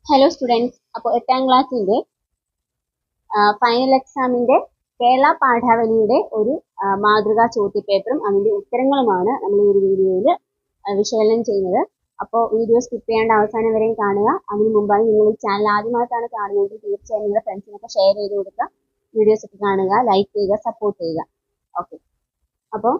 Hello students. അപ്പോൾ 8ാം ക്ലാസ്സിന്റെ final എക്സാമിന്റെ കേരള പാഠാവലിയുടെ ഒരു മാതൃകാ ചോദ്യപേപ്പറും അതിന്റെ ഉത്തരങ്ങളുമാണ് നമ്മൾ ഈ ഒരു വീഡിയോയിൽ വിശകലനം ചെയ്യുന്നത്. അപ്പോൾ വീഡിയോ സ്കിപ്പ് ചെയ്യാണ്ട് അവസാനം വരെയും കാണുക. അതിന് മുമ്പായി നിങ്ങൾ ഈ ചാനൽ ആദ്യമായിട്ടാണ് കാണുന്നതെങ്കിൽ തീർച്ചയായും നിങ്ങളുടെ ഫ്രണ്ട്സിനൊക്കെ ഷെയർ ചെയ്ത് കൊടുക്കുക. വീഡിയോസ് ഒക്കെ കാണുക, ലൈക്ക് ചെയ്യുക, സപ്പോർട്ട് ചെയ്യുക. ഓക്കെ, അപ്പോൾ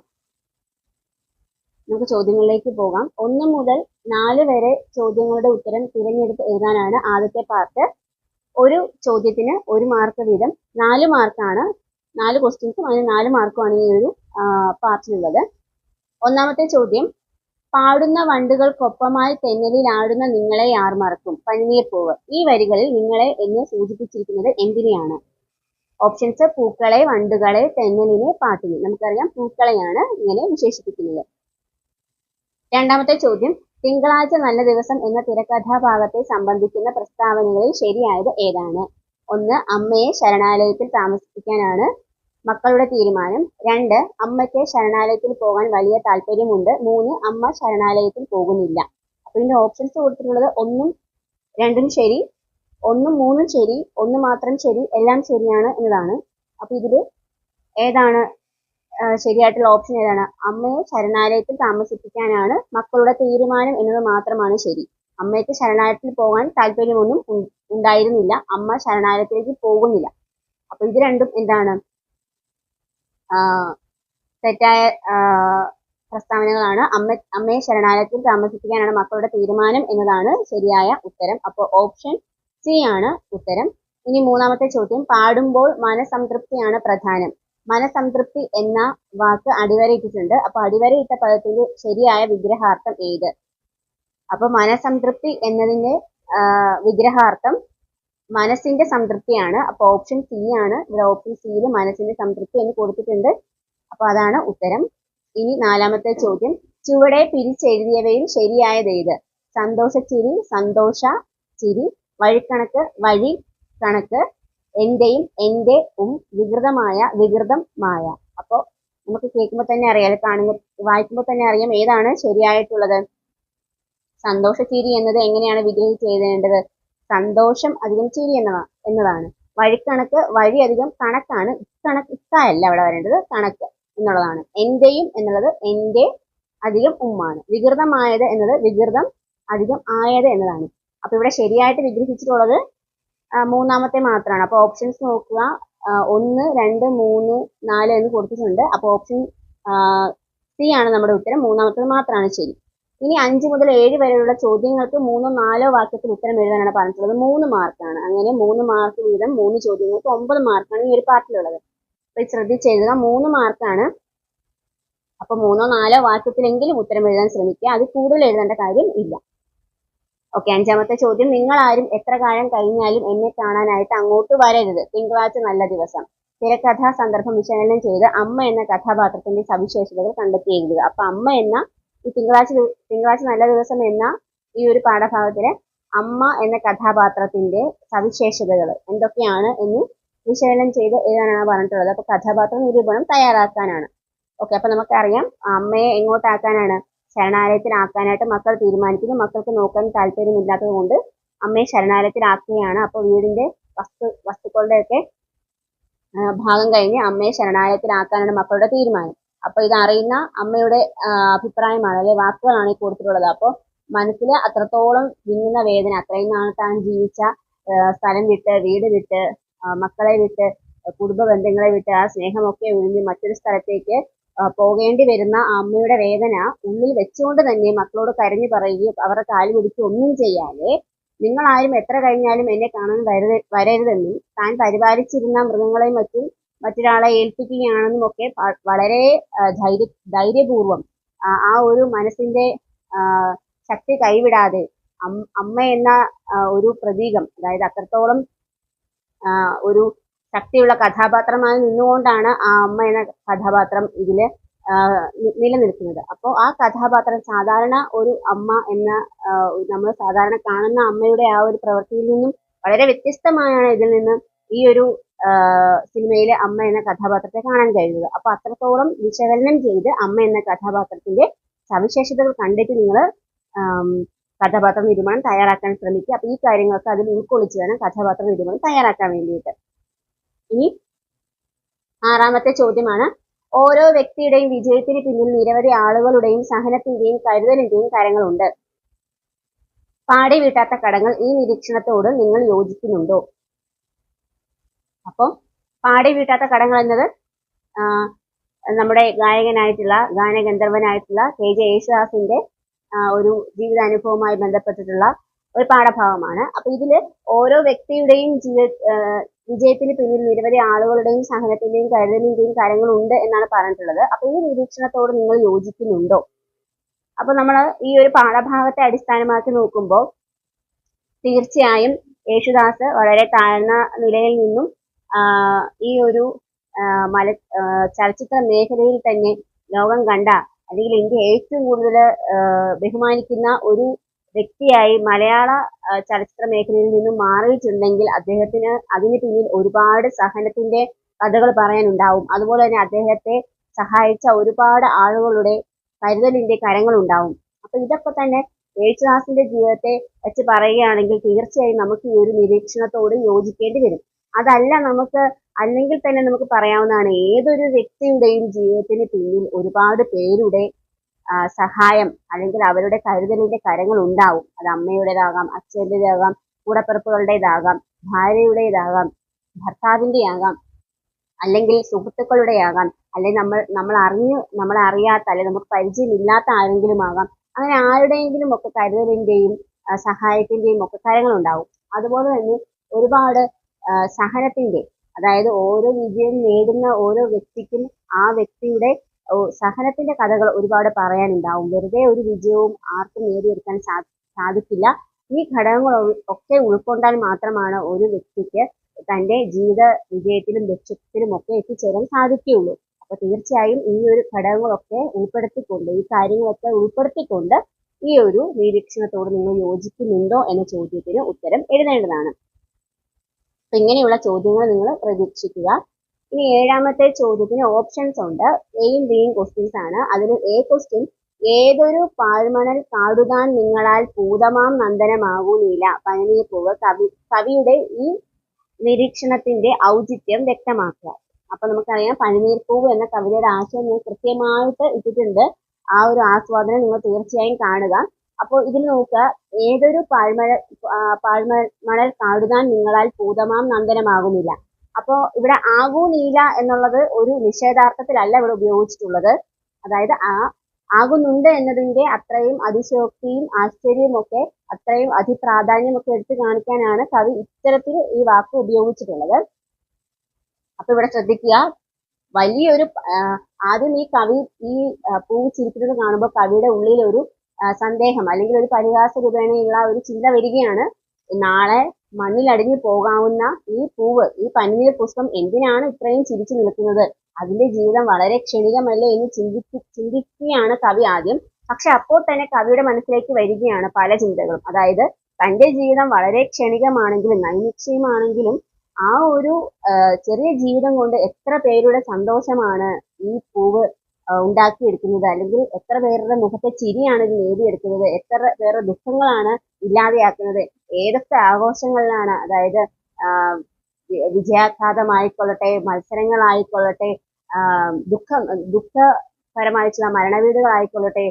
നമുക്ക് ചോദ്യങ്ങളിലേക്ക് പോകാം. 1 മുതൽ 4 വരെ ചോദ്യങ്ങളുടെ ഉത്തരം തിരഞ്ഞെടുത്ത് എഴുതാനാണ് ആദ്യത്തെ പാർട്ട്. ഒരു ചോദ്യത്തിന് 1 മാർക്ക് വീതം, 4 മാർക്കാണ്, 4 ക്വസ്റ്റ്യൻസും അതിന് 4 മാർക്കുമാണ് ഈ ഒരു പാർട്ടിലുള്ളത്. ഒന്നാമത്തെ ചോദ്യം, പാടുന്ന വണ്ടുകൾക്കൊപ്പമായി തെന്നലിൽ ആടുന്ന നിങ്ങളെ ആർ മറക്കും, പനിനീർപ്പൂവ്. ഈ വരികളിൽ നിങ്ങളെ എന്ന് സൂചിപ്പിച്ചിരിക്കുന്നത് എന്തിനെയാണ്? ഓപ്ഷൻസ്: പൂക്കളെ, വണ്ടുകളെ, തെന്നലിനെ, പാട്ടിനെ. നമുക്കറിയാം പൂക്കളെയാണ് ഇങ്ങനെ വിശേഷിപ്പിക്കുന്നത്. രണ്ടാമത്തെ ചോദ്യം, തിങ്കളാഴ്ച നല്ല ദിവസം എന്ന തിരക്കഥാഭാഗത്തെ സംബന്ധിക്കുന്ന പ്രസ്താവനകളിൽ ശരിയായത് ഏതാണ്? 1. അമ്മയെ ശരണാലയത്തിൽ താമസിപ്പിക്കാനാണ് മക്കളുടെ തീരുമാനം. 2. അമ്മയ്ക്ക് ശരണാലയത്തിൽ പോകാൻ വലിയ താല്പര്യമുണ്ട്. 3. അമ്മ ശരണാലയത്തിൽ പോകുന്നില്ല. അപ്പൊ ഇതിന്റെ ഓപ്ഷൻസ് കൊടുത്തിട്ടുള്ളത് 1ഉം 2ഉം ശരി, 1ഉം 3ഉം ശരി, 1 മാത്രം ശരി, എല്ലാം ശരിയാണ് എന്നതാണ്. അപ്പൊ ഇതിൽ ഏതാണ് ശരിയായിട്ടുള്ള ഓപ്ഷൻ ഏതാണ്? അമ്മയെ ശരണാലയത്തിൽ താമസിപ്പിക്കാനാണ് മക്കളുടെ തീരുമാനം എന്നത് മാത്രമാണ് ശരി. അമ്മയ്ക്ക് ശരണാലയത്തിൽ പോകാൻ താല്പര്യമൊന്നും ഉണ്ടായിരുന്നില്ല. അമ്മ ശരണാലയത്തിലേക്ക് പോകുന്നില്ല. അപ്പൊ ഇത് രണ്ടും എന്താണ്? തെറ്റായ പ്രസ്താവനകളാണ്. അമ്മയെ ശരണാലയത്തിൽ താമസിപ്പിക്കാനാണ് മക്കളുടെ തീരുമാനം എന്നതാണ് ശരിയായ ഉത്തരം. അപ്പോൾ ഓപ്ഷൻ സി ആണ് ഉത്തരം. ഇനി മൂന്നാമത്തെ ചോദ്യം, പാടുമ്പോൾ മനസംതൃപ്തിയാണ് പ്രധാനം. മനസംതൃപ്തി എന്ന വാക്ക് അടിവരയിട്ടിട്ടുണ്ട്. അപ്പൊ അടിവരയിട്ട പദത്തിന്റെ ശരിയായ വിഗ്രഹാർത്ഥം ഏത്? അപ്പൊ മനസംതൃപ്തി എന്നതിന്റെ വിഗ്രഹാർത്ഥം മനസ്സിന്റെ സംതൃപ്തിയാണ്. അപ്പൊ ഓപ്ഷൻ സി ആണ്. ഇവിടെ ഓപ്ഷൻ സിയിൽ മനസ്സിന്റെ സംതൃപ്തി എന്ന് കൊടുത്തിട്ടുണ്ട്. അപ്പൊ അതാണ് ഉത്തരം. ഇനി നാലാമത്തെ ചോദ്യം, ചുവടെ പിരിച്ചെഴുതിയവയിൽ ശരിയായത് ഏത്? സന്തോഷച്ചിരി, സന്തോഷ ചിരി, വഴിക്കണക്ക്, വഴി കണക്ക്, എന്റെയും, എന്റെ, വികൃതമായ, വികൃതം, മായ. അപ്പോ നമുക്ക് കേൾക്കുമ്പോൾ തന്നെ അറിയാം, വായിക്കുമ്പോൾ തന്നെ അറിയാം ഏതാണ് ശരിയായിട്ടുള്ളത്. സന്തോഷച്ചിരി എന്നത് എങ്ങനെയാണ് വിഗ്രഹിച്ച് എഴുതേണ്ടത്? സന്തോഷം അധികം ചിരി എന്നതാണ്. വഴിക്കണക്ക്, വഴി അധികം കണക്കാണ്. ഇക്കയല്ല അവിടെ വരേണ്ടത്, കണക്ക് എന്നുള്ളതാണ്. എന്റെയും എന്നുള്ളത് എന്റെ അധികം ഉമ്മാണ്. വികൃതമായത് എന്നത് വികൃതം അധികം ആയത് എന്നതാണ്. അപ്പൊ ഇവിടെ ശരിയായിട്ട് വിഗ്രഹിച്ചിട്ടുള്ളത് മൂന്നാമത്തെ മാത്രമാണ്. അപ്പൊ ഓപ്ഷൻസ് നോക്കുക. 1, 2, 3, 4 എന്ന് കൊടുത്തിട്ടുണ്ട്. അപ്പൊ ഓപ്ഷൻ സി ആണ് നമ്മുടെ ഉത്തരം. മൂന്നാമത്തേത് മാത്രമാണ് ശരി. ഇനി 5 മുതൽ 7 വരെയുള്ള ചോദ്യങ്ങൾക്ക് 3ഓ 4ഓ വാക്യത്തിൽ ഉത്തരം എഴുതാനാണ് പറഞ്ഞിട്ടുള്ളത്. 3 മാർക്കാണ്. അങ്ങനെ 3 മാർക്ക് വീതം 3 ചോദ്യങ്ങൾക്ക് 9 മാർക്കാണ് ഈ ഒരു പാർട്ടിലുള്ളത്. അപ്പൊ ശ്രദ്ധിച്ചെഴുതുക, 3 മാർക്കാണ്. അപ്പൊ 3ഓ 4ഓ വാക്യത്തിലെങ്കിലും ഉത്തരം എഴുതാൻ ശ്രമിക്കുക. അത് കൂടുതൽ എഴുതേണ്ട കാര്യം ഇല്ല. ഓക്കെ, 5ാമത്തെ ചോദ്യം, നിങ്ങൾ ആരും എത്ര കാലം കഴിഞ്ഞാലും എന്നെ കാണാനായിട്ട് അങ്ങോട്ട് വരരുത്. തിങ്കളാഴ്ച നല്ല ദിവസം. തിരക്കഥാ സന്ദർഭം വിശകലനം ചെയ്ത് അമ്മ എന്ന കഥാപാത്രത്തിന്റെ സവിശേഷതകൾ കണ്ടെത്തി എഴുതുക. അപ്പൊ അമ്മ എന്ന ഈ തിങ്കളാഴ്ച നല്ല ദിവസം എന്ന ഈ ഒരു പാഠഭാഗത്തിലെ അമ്മ എന്ന കഥാപാത്രത്തിന്റെ സവിശേഷതകൾ എന്തൊക്കെയാണ് എന്ന് വിശകലനം ചെയ്ത് എഴുതാനാണ് പറഞ്ഞിട്ടുള്ളത്. അപ്പൊ കഥാപാത്ര നിരൂപണം തയ്യാറാക്കാനാണ്. ഓക്കെ, അപ്പൊ നമുക്കറിയാം അമ്മയെ എങ്ങോട്ടാക്കാനാണ്? ശരണാലയത്തിലാക്കാനായിട്ട് മക്കൾ തീരുമാനിക്കുന്നു. മക്കൾക്ക് നോക്കാൻ താല്പര്യമില്ലാത്തത് കൊണ്ട് അമ്മയെ ശരണാലയത്തിലാക്കുകയാണ്. അപ്പോൾ വീടിന്റെ വസ്തുക്കളുടെയൊക്കെ ഭാഗം കഴിഞ്ഞ് അമ്മയെ ശരണാലയത്തിലാക്കാനാണ് മക്കളുടെ തീരുമാനം. അപ്പൊ ഇത് അറിയുന്ന അമ്മയുടെ അഭിപ്രായമാണ്, അല്ലെ വാക്കുകളാണ് ഈ കൊടുത്തിട്ടുള്ളത്. അപ്പോൾ മനസ്സിൽ അത്രത്തോളം വിങ്ങുന്ന വേദന, അത്രയും നാൾ താൻ ജീവിച്ച സ്ഥലം വിട്ട്, വീട് വിട്ട്, മക്കളെ വിട്ട്, കുടുംബ ബന്ധങ്ങളെ വിട്ട്, ആ സ്നേഹമൊക്കെ ഒഴിഞ്ഞ് മറ്റൊരു സ്ഥലത്തേക്ക് പോകേണ്ടി വരുന്ന അമ്മയുടെ വേദന ഉള്ളിൽ വെച്ചുകൊണ്ട് തന്നെ മക്കളോട് കരഞ്ഞു പറയുകയും അവരുടെ കാല് പിടിച്ച് ഒന്നും ചെയ്യാതെ നിങ്ങൾ ആരും എത്ര കഴിഞ്ഞാലും എന്നെ കാണാൻ വരരുതെന്നും താൻ പരിപാലിച്ചിരുന്ന മൃഗങ്ങളെയും മറ്റും മറ്റൊരാളെ ഏൽപ്പിക്കുകയാണെന്നും ഒക്കെ വളരെ ധൈര്യപൂർവം ആ ഒരു മനസ്സിന്റെ ശക്തി കൈവിടാതെ അമ്മ എന്ന ഒരു പ്രതീകം, അതായത് അത്രത്തോളം ഒരു ശക്തിയുള്ള കഥാപാത്രമായി നിന്നുകൊണ്ടാണ് ആ അമ്മ എന്ന കഥാപാത്രം ഇതില് നിലനിൽക്കുന്നത്. അപ്പോൾ ആ കഥാപാത്രം സാധാരണ ഒരു അമ്മ എന്ന നമ്മൾ സാധാരണ കാണുന്ന അമ്മയുടെ ആ ഒരു പ്രവൃത്തിയിൽ നിന്നും വളരെ വ്യത്യസ്തമായാണ് ഇതിൽ നിന്ന് ഈ ഒരു സിനിമയിലെ അമ്മ എന്ന കഥാപാത്രത്തെ കാണാൻ കഴിയുന്നത്. അപ്പൊ അത്രത്തോളം വിശകലനം ചെയ്ത് അമ്മ എന്ന കഥാപാത്രത്തിന്റെ സവിശേഷതകൾ കണ്ടിട്ട് നിങ്ങൾ കഥാപാത്ര നിരൂപണം തയ്യാറാക്കാൻ ശ്രമിക്കുക. അപ്പൊ ഈ കാര്യങ്ങളൊക്കെ അതിൽ ഉൾക്കൊള്ളിച്ച് വേണം കഥാപാത്ര നിരൂപണം തയ്യാറാക്കാൻ വേണ്ടിയിട്ട്. ഇനി 6ാമത്തെ ചോദ്യമാണ്, ഓരോ വ്യക്തിയുടെയും വിജയത്തിന് പിന്നിൽ നിരവധി ആളുകളുടെയും സഹനത്തിന്റെയും കരുതലിന്റെയും കരങ്ങളുണ്ട്. പാടി വീട്ടാത്ത കടങ്ങൾ ഈ നിരീക്ഷണത്തോട് നിങ്ങൾ യോജിക്കുന്നുണ്ടോ? അപ്പോൾ പാടി വീട്ടാത്ത കടങ്ങൾ എന്നത് നമ്മുടെ ഗാനഗന്ധർവനായിട്ടുള്ള KJ യേശുദാസിന്റെ ഒരു ജീവിതാനുഭവവുമായി ബന്ധപ്പെട്ടിട്ടുള്ള ഒരു പാഠഭാഗമാണ്. അപ്പൊ ഇതില് ഓരോ വ്യക്തിയുടെയും വിജയത്തിന് പിന്നിൽ നിരവധി ആളുകളുടെയും സഹനത്തിന്റെയും കരുതലിന്റെയും കാര്യങ്ങളുണ്ട് എന്നാണ് പറഞ്ഞിട്ടുള്ളത്. അപ്പൊ ഈ നിരീക്ഷണത്തോട് നിങ്ങൾ യോജിക്കുന്നുണ്ടോ? അപ്പൊ നമ്മൾ ഈ ഒരു പാഠഭാഗത്തെ അടിസ്ഥാനമാക്കി നോക്കുമ്പോൾ തീർച്ചയായും യേശുദാസ് വളരെ താഴ്ന്ന നിലയിൽ നിന്നും ഈ ഒരു ചലച്ചിത്ര മേഖലയിൽ തന്നെ ലോകം കണ്ട അല്ലെങ്കിൽ ഇന്ത്യ ഏറ്റവും കൂടുതൽ ബഹുമാനിക്കുന്ന ഒരു വ്യക്തിയായി മലയാള ചലച്ചിത്ര മേഖലയിൽ നിന്നും മാറിയിട്ടുണ്ടെങ്കിൽ അദ്ദേഹത്തിന് അതിന് പിന്നിൽ ഒരുപാട് സഹനത്തിന്റെ കഥകൾ പറയാനുണ്ടാവും. അതുപോലെ തന്നെ അദ്ദേഹത്തെ സഹായിച്ച ഒരുപാട് ആളുകളുടെ കരുതലിന്റെ കരങ്ങളുണ്ടാവും. അപ്പൊ ഇതൊക്കെ തന്നെ യേശുദാസിന്റെ ജീവിതത്തെ വെച്ച് പറയുകയാണെങ്കിൽ തീർച്ചയായും നമുക്ക് ഈ ഒരു നിരീക്ഷണത്തോട് യോജിക്കേണ്ടി വരും. അല്ലെങ്കിൽ തന്നെ നമുക്ക് പറയാവുന്നതാണ്, ഏതൊരു വ്യക്തിയുടെയും ജീവിതത്തിന് പിന്നിൽ ഒരുപാട് പേരുടെ സഹായം അല്ലെങ്കിൽ അവരുടെ കരുതലിന്റെ കരങ്ങൾ ഉണ്ടാവും. അത് അമ്മയുടേതാകാം, അച്ഛൻ്റെതാകാം, കൂടപ്പിറപ്പുകളുടേതാകാം, ഭാര്യയുടേതാകാം, ഭർത്താവിൻ്റെയാകാം, അല്ലെങ്കിൽ സുഹൃത്തുക്കളുടെയാകാം, അല്ലെങ്കിൽ നമ്മളെ അറിയാത്ത അല്ലെങ്കിൽ നമുക്ക് പരിചയമില്ലാത്ത ആരെങ്കിലും ആകാം. അങ്ങനെ ആരുടെയെങ്കിലും ഒക്കെ കരുതലിന്റെയും സഹായത്തിന്റെയും ഒക്കെ കരങ്ങളുണ്ടാവും. അതുപോലെ തന്നെ ഒരുപാട് സഹനത്തിന്റെ, അതായത് ഓരോ വിജയം നേടുന്ന ഓരോ വ്യക്തിക്കും ആ വ്യക്തിയുടെ സഹനത്തിന്റെ കഥകൾ ഒരുപാട് പറയാനുണ്ടാവും. വെറുതെ ഒരു വിജയവും ആർക്കും നേടിയെടുക്കാൻ സാധിക്കില്ല. ഈ ഘടകങ്ങൾ ഒക്കെ ഉൾക്കൊണ്ടാൽ മാത്രമാണ് ഒരു വ്യക്തിക്ക് തന്റെ ജീവിത വിജയത്തിലും ലക്ഷ്യത്തിലും ഒക്കെ എത്തിച്ചേരാൻ സാധിക്കുകയുള്ളൂ. അപ്പൊ തീർച്ചയായും ഈ ഒരു ഘടകങ്ങളൊക്കെ ഈ കാര്യങ്ങളൊക്കെ ഉൾപ്പെടുത്തിക്കൊണ്ട് ഈ ഒരു നിരീക്ഷണത്തോട് നിങ്ങൾ യോജിക്കുന്നുണ്ടോ എന്ന ചോദ്യത്തിന് ഉത്തരം എഴുതേണ്ടതാണ്. അപ്പൊ ഇങ്ങനെയുള്ള ചോദ്യങ്ങൾ നിങ്ങൾ പ്രതീക്ഷിക്കുക. ഇനി 7ാമത്തെ ചോദ്യത്തിന് ഓപ്ഷൻസ് ഉണ്ട്. എയും ബിയും ക്വസ്റ്റ്യൻസ് ആണ്. അതിൽ എ ക്വസ്റ്റ്യൻ, ഏതൊരു പാഴ്മണൽ കാടുതാൻ നിങ്ങളാൽ പൂതമാം നന്ദനമാകൂ നീല പനിനീർ പൂവ്. കവിയുടെ ഈ നിരീക്ഷണത്തിന്റെ ഔചിത്യം വ്യക്തമാക്കുക. അപ്പൊ നമുക്കറിയാം, പനിനീർ പൂവ് എന്ന കവിതയുടെ ആശയം ഞാൻ കൃത്യമായിട്ട് ഇട്ടിട്ടുണ്ട്. ആ ഒരു ആസ്വാദനം നിങ്ങൾ തീർച്ചയായും കാണുക. അപ്പോൾ ഇതിൽ നോക്കുക, ഏതൊരു പാഴ്മണൽ കാടുതാൻ നിങ്ങളാൽ പൂതമാം നന്ദനമാകുന്നില്ല. അപ്പോൾ ഇവിടെ ആകൂ നീല എന്നുള്ളത് ഒരു നിഷേധാർത്ഥത്തിലല്ല ഇവിടെ ഉപയോഗിച്ചിട്ടുള്ളത്. അതായത് ആകുന്നുണ്ട് എന്നതിന്റെ അത്രയും അതിശയോക്തിയും ആശ്ചര്യവും ഒക്കെ, അത്രയും അതിപ്രാധാന്യം ഒക്കെ എടുത്തു കാണിക്കാനാണ് കവി ഇത്തരത്തിൽ ഈ വാക്ക് ഉപയോഗിച്ചിട്ടുള്ളത്. അപ്പൊ ഇവിടെ ശ്രദ്ധിക്കുക, വലിയൊരു ആദ്യം ഈ കവി ഈ പൂവ് ചിരിക്കുന്നത് കാണുമ്പോൾ കവിയുടെ ഉള്ളിൽ ഒരു സന്ദേഹം അല്ലെങ്കിൽ ഒരു പരിഹാസ രൂപേണയുള്ള ഒരു ചിന്ത വരികയാണ്. നാളെ മണ്ണിലടിഞ്ഞു പോകാവുന്ന ഈ പൂവ്, ഈ പനിനീർ പുഷ്പം എന്തിനാണ് ഇത്രയും ചിരിച്ചു നിൽക്കുന്നത്? അതിന്റെ ജീവിതം വളരെ ക്ഷണികമല്ലേ എന്ന് ചിന്തിക്കുകയാണ് കവി ആദ്യം. പക്ഷെ അപ്പോൾ തന്നെ കവിയുടെ മനസ്സിലേക്ക് വരികയാണ് പല ചിന്തകളും. അതായത് തന്റെ ജീവിതം വളരെ ക്ഷണികമാണെങ്കിലും നൈമിഷികമാണെങ്കിലും ആ ഒരു ചെറിയ ജീവിതം കൊണ്ട് എത്ര പേരുടെ സന്തോഷമാണ് ഈ പൂവ് ഉണ്ടാക്കിയെടുക്കുന്നത്, അല്ലെങ്കിൽ എത്ര പേരുടെ മുഖത്തെ ചിരിയാണ് ഇത് നേടിയെടുക്കുന്നത്, എത്ര പേരുടെ ദുഃഖങ്ങളാണ് ഇല്ലാതെയാക്കുന്നത്, ഏതൊക്കെ ആഘോഷങ്ങളിലാണ്, അതായത് വിജയാഘാതമായിക്കൊള്ളട്ടെ, മത്സരങ്ങളായിക്കൊള്ളട്ടെ, ദുഃഖപരമായിട്ടുള്ള മരണ വീടുകളായിക്കൊള്ളട്ടെ,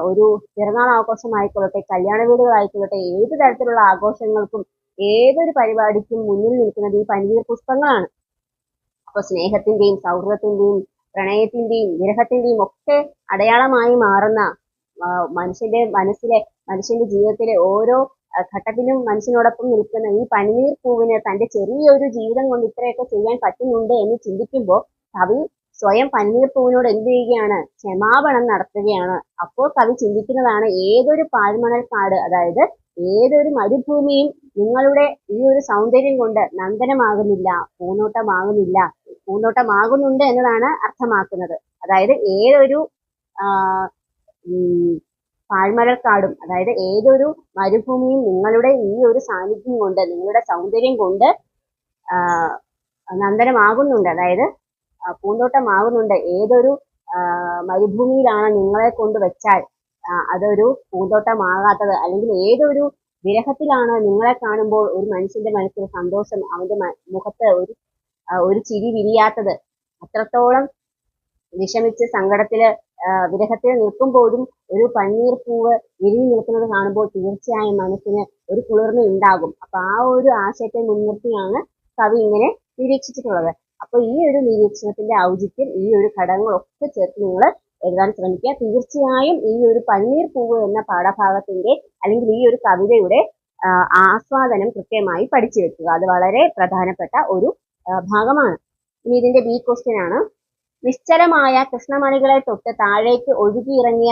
ഒരു പിറന്നാൾ ആഘോഷമായിക്കൊള്ളട്ടെ, കല്യാണ വീടുകളായിക്കൊള്ളട്ടെ, ഏത് തരത്തിലുള്ള ആഘോഷങ്ങൾക്കും ഏതൊരു പരിപാടിക്കും മുന്നിൽ നിൽക്കുന്നത് ഈ പനിനീർ പുഷ്പങ്ങളാണ്. അപ്പൊ സ്നേഹത്തിന്റെയും സൗഹൃദത്തിന്റെയും പ്രണയത്തിന്റെയും വിരഹത്തിന്റെയും ഒക്കെ അടയാളമായി മാറുന്ന മനുഷ്യന്റെ ജീവിതത്തിലെ ഓരോ ഘട്ടത്തിലും മനുഷ്യനോടൊപ്പം നിൽക്കുന്ന ഈ പനിനീർ പൂവിന് തന്റെ ചെറിയൊരു ജീവിതം കൊണ്ട് ഇത്രയൊക്കെ ചെയ്യാൻ പറ്റുന്നുണ്ട് എന്ന് ചിന്തിക്കുമ്പോൾ കവി സ്വയം പനിനീർ പൂവിനോട് എന്ത് ചെയ്യുകയാണ്? ക്ഷമാപണം നടത്തുകയാണ്. അപ്പോൾ കവി ചിന്തിക്കുന്നതാണ്, ഏതൊരു പാഴ്മണൽ കാട്, അതായത് ഏതൊരു മരുഭൂമിയും നിങ്ങളുടെ ഈ ഒരു സൗന്ദര്യം കൊണ്ട് നന്ദനമാകുന്നില്ല, പൂന്തോട്ടമാകുന്നുണ്ട് എന്നതാണ് അർത്ഥമാക്കുന്നത്. അതായത് ഏതൊരു പാഴ്മലക്കാടും, അതായത് ഏതൊരു മരുഭൂമിയും നിങ്ങളുടെ ഈ ഒരു സാന്നിധ്യം കൊണ്ട്, നിങ്ങളുടെ സൗന്ദര്യം കൊണ്ട് നന്ദനമാകുന്നുണ്ട്, അതായത് പൂന്തോട്ടമാകുന്നുണ്ട്. ഏതൊരു മരുഭൂമിയിലാണ് നിങ്ങളെ കൊണ്ട് വെച്ചാൽ അതൊരു പൂന്തോട്ടമാകാത്തത്, അല്ലെങ്കിൽ ഏതൊരു വിരഹത്തിലാണ് നിങ്ങളെ കാണുമ്പോൾ ഒരു മനുഷ്യന്റെ മനസ്സിൽ സന്തോഷം, അവന്റെ മുഖത്ത് ഒരു ചിരി വിരിയാത്തത്. അത്രത്തോളം വിഷമിച്ച് സങ്കടത്തില് വിരഹത്തിൽ നിൽക്കുമ്പോഴും ഒരു പന്നീർ പൂവ് വിരിഞ്ഞു നിൽക്കുന്നത് കാണുമ്പോൾ തീർച്ചയായും മനസ്സിന് ഒരു കുളിർമ ഉണ്ടാകും. അപ്പൊ ആ ഒരു ആശയത്തെ മുൻനിർത്തിയാണ് കവി ഇങ്ങനെ നിരീക്ഷിച്ചിട്ടുള്ളത്. അപ്പൊ ഈ ഒരു നിരീക്ഷണത്തിന്റെ ഔചിത്യം ഈ ഒരു ഘടകങ്ങളൊക്കെ ചേർത്ത് നിങ്ങൾ എഴുതാൻ ശ്രമിക്കുക. തീർച്ചയായും ഈ ഒരു പന്നീർ പൂവ് എന്ന പാഠഭാഗത്തിന്റെ അല്ലെങ്കിൽ ഈ ഒരു കവിതയുടെ ആസ്വാദനം കൃത്യമായി പഠിച്ചു വെക്കുക. അത് വളരെ പ്രധാനപ്പെട്ട ഒരു ഭാഗമാണ്. ഇനി ഇതിന്റെ ബി ക്വസ്റ്റ്യൻ ആണ്. നിശ്ചലമായ കൃഷ്ണമണികളെ തൊട്ട് താഴേക്ക് ഒഴുകിയിറങ്ങിയ